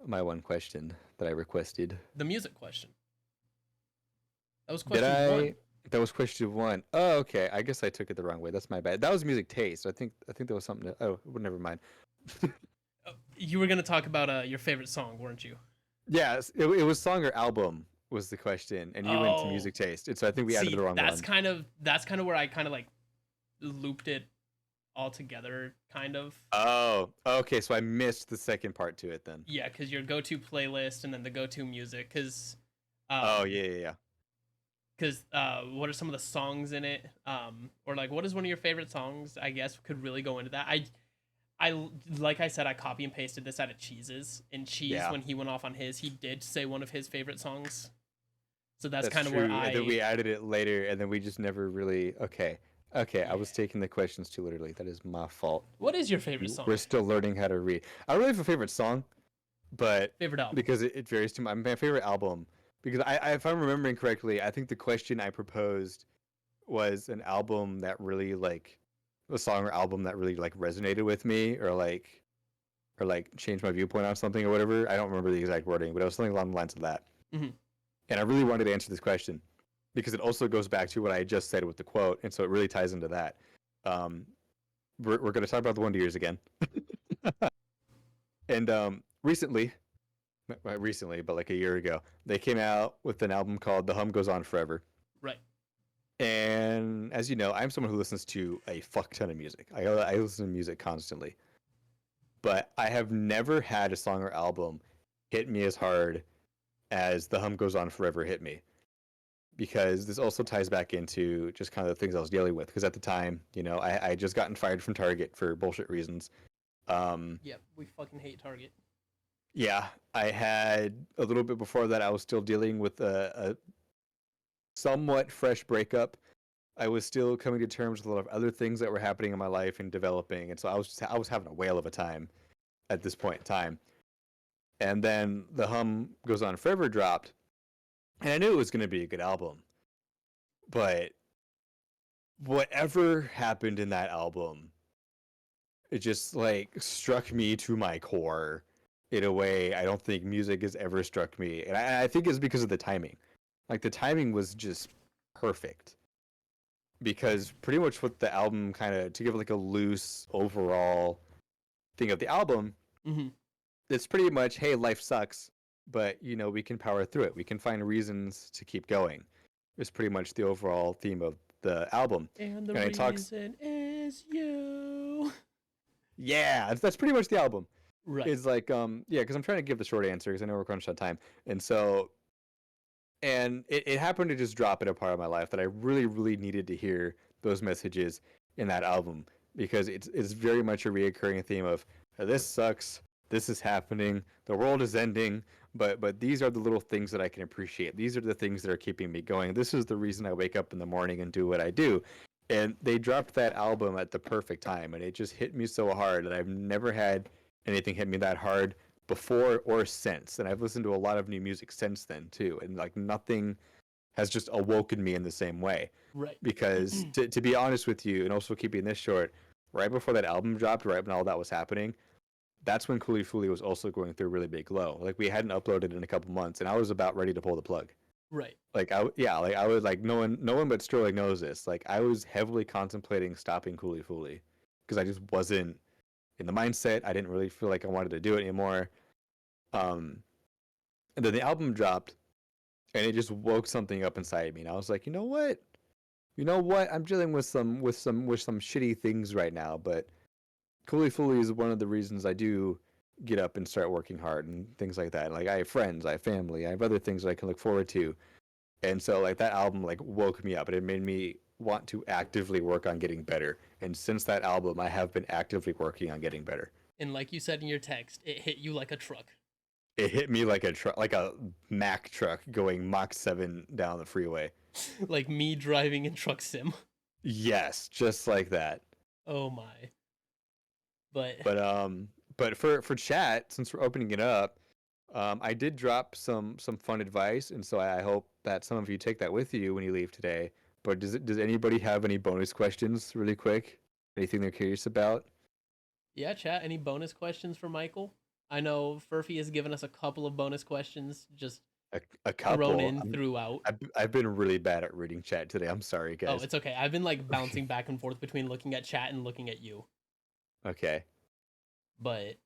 my one question that I requested. The music question. That was Did question I? one. That was question one. Oh, okay. I guess I took it the wrong way. That's my bad. That was music taste. I think there was something. Oh, well, never mind. You were gonna talk about your favorite song, weren't you? Yes, it was song or album was the question, and you went to music taste. And so I think we added the wrong that's one. that's kind of where I kind of like looped it all together, kind of. Oh, okay. So I missed the second part to it then. Yeah, because your go-to playlist and then the go-to music, because. Oh yeah. Because what are some of the songs in it? Or like, what is one of your favorite songs? I guess could really go into that. I like I said, I copy and pasted this out of Cheese's, and Cheese when he went off on his, he did say one of his favorite songs. So that's kind of where And then we added it later, and then we just never really. Okay. I was taking the questions too literally. That is my fault. What is your favorite song? We're still learning how to read. I don't really have a favorite song, but favorite album because it varies too much. My favorite album, because I if I'm remembering correctly, I think the question I proposed was an album that really like a song or album that really like resonated with me or like changed my viewpoint on something or whatever. I don't remember the exact wording, but it was something along the lines of that. Mm-hmm. And I really wanted to answer this question because it also goes back to what I just said with the quote, and so it really ties into that. We're going to talk about the Wonder Years again. And recently, but like a year ago, they came out with an album called The Hum Goes On Forever. Right. And as you know, I'm someone who listens to a fuck ton of music. I listen to music constantly. But I have never had a song or album hit me as hard as The Hum Goes On Forever hit me. Because this also ties back into just kind of the things I was dealing with. Because at the time, you know, I just gotten fired from Target for bullshit reasons. Yeah, we fucking hate Target. Yeah, I had a little bit before that. I was still dealing with a somewhat fresh breakup. I was still coming to terms with a lot of other things that were happening in my life and developing, and so I was having a whale of a time at this point in time. And then The Hum Goes On Forever dropped, and I knew it was going to be a good album. But whatever happened in that album, it just like struck me to my core in a way I don't think music has ever struck me. And I think it's because of the timing. Like the timing was just perfect. Because pretty much what the album kind of, to give like a loose overall thing of the album, it's pretty much, hey, life sucks, but you know, we can power through it. We can find reasons to keep going. It's pretty much the overall theme of the album. And the reason is you. Yeah, that's pretty much the album. Right. It's like, yeah, because I'm trying to give the short answer because I know we're crunched on time. And so, and it happened to just drop at a part of my life that I really, really needed to hear those messages in that album because it's very much a reoccurring theme of this sucks, this is happening, the world is ending, but these are the little things that I can appreciate. These are the things that are keeping me going. This is the reason I wake up in the morning and do what I do. And they dropped that album at the perfect time, and it just hit me so hard that I've never had anything hit me that hard before or since. And I've listened to a lot of new music since then too, and like nothing has just awoken me in the same way. Right. Because to be honest with you, and also keeping this short, right before that album dropped, right when all that was happening, that's when Cooly Fooly was also going through a really big low. Like we hadn't uploaded in a couple months, and I was about ready to pull the plug. Right. Like I was like no one but Sterling knows this. Like I was heavily contemplating stopping Cooly Fooly because I just wasn't in the mindset. I didn't really feel like I wanted to do it anymore. And then the album dropped, and it just woke something up inside me. And I was like, you know what? I'm dealing with some shitty things right now, but Cooly Fooly is one of the reasons I do get up and start working hard and things like that. Like I have friends, I have family, I have other things that I can look forward to. And so like that album like woke me up and it made me want to actively work on getting better. And since that album, I have been actively working on getting better. And like you said in your text, it hit you like a truck. It hit me like a truck, like a Mack truck going Mach 7 down the freeway. Like me driving in Truck Sim. Yes, just like that. Oh my. But But for chat, since we're opening it up, I did drop some fun advice, and so I hope that some of you take that with you when you leave today. But does anybody have any bonus questions, really quick? Anything they're curious about? yeah, chat, any bonus questions for Michael? I know Furphy has given us a couple of bonus questions just A thrown couple. in throughout. I've been really bad at reading chat today. I'm sorry, Oh, guys. it's okay. I've been like bouncing back and forth between looking at chat and looking at you. Okay. But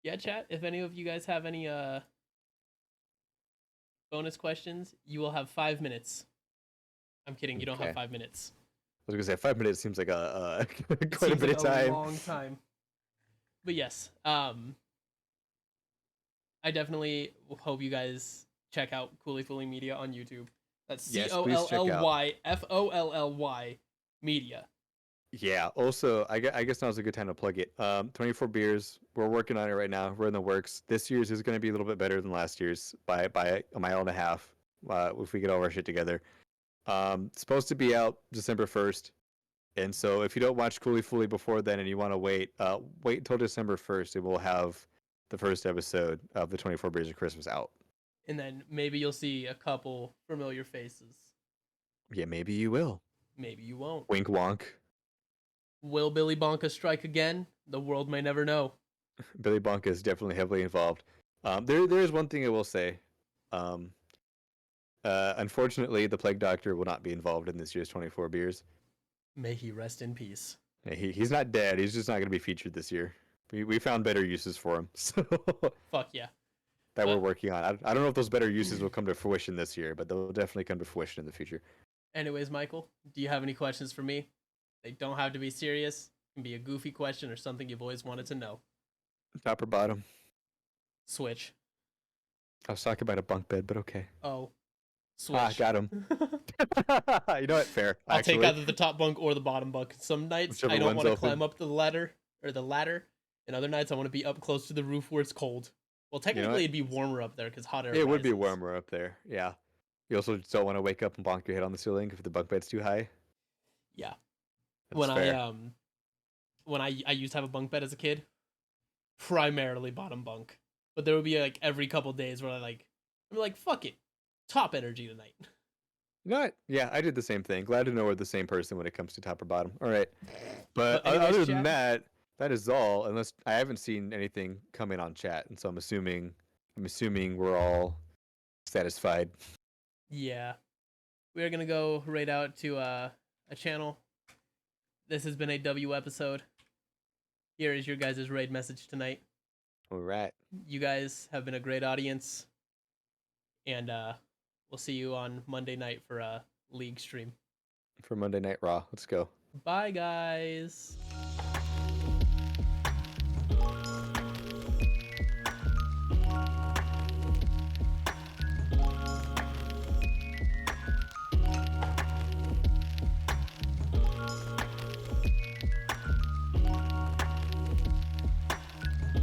yeah, chat, if any of you guys have any bonus questions, you will have 5 minutes. I'm kidding, you don't have Okay. 5 minutes. I was gonna say 5 minutes seems like a It quite a seems bit like of time. a long time. But yes, I definitely hope you guys check out Cooly Fooly Media on YouTube. That's Yes, please check out. COLLYFOLLY Media. Yeah. Also, I guess now's a good time to plug it. 24 beers. We're working on it right now. We're in the works. This year's is going to be a little bit better than last year's by a mile and a half. If we get all our shit together. It's supposed to be out December 1st. And so if you don't watch Cooly Fooly before then and you want to wait until December 1st and we'll have the first episode of the 24 Beers of Christmas out. And then maybe you'll see a couple familiar faces. Yeah, maybe you will. Maybe you won't. Wink wonk. Will Billy Bonka strike again? The world may never know. Billy Bonka is definitely heavily involved. There is one thing I will say. Um, Unfortunately, the Plague Doctor will not be involved in this year's 24 Beers. May he rest in peace. He's not dead. He's just not going to be featured this year. We found better uses for him. So Fuck yeah. that we're working on. I don't know if those better uses will come to fruition this year, but they'll definitely come to fruition in the future. Anyways, Michael, do you have any questions for me? They don't have to be serious. It can be a goofy question or something you've always wanted to know. Top or bottom? Switch. I was talking about a bunk bed, but okay. Oh. Switch. Ah, got him. You know what? Fair. I'll take either the top bunk or the bottom bunk. Some nights Whichever I don't one's want to open. climb up the ladder, and other nights I want to be up close to the roof where it's cold. Well, technically what? it'd be warmer up there because hot air. It would be rises. warmer up there. Yeah. You also just don't want to wake up and bonk your head on the ceiling if the bunk bed's too high. Yeah. That's fair. I used to have a bunk bed as a kid, primarily bottom bunk, but there would be like every couple days where I'm like fuck it, top energy tonight. You know what? Yeah, I did the same thing. Glad to know we're the same person when it comes to top or bottom. All right. But anyways, other than chat, that is all. Unless I haven't seen anything come in on chat, and so I'm assuming we're all satisfied. yeah, we are gonna go right out to a channel. This has been a W episode. Here is your guys' raid message tonight. All right. You guys have been a great audience, and we'll see you on Monday night for a league stream. For Monday Night Raw. Let's go. Bye, guys.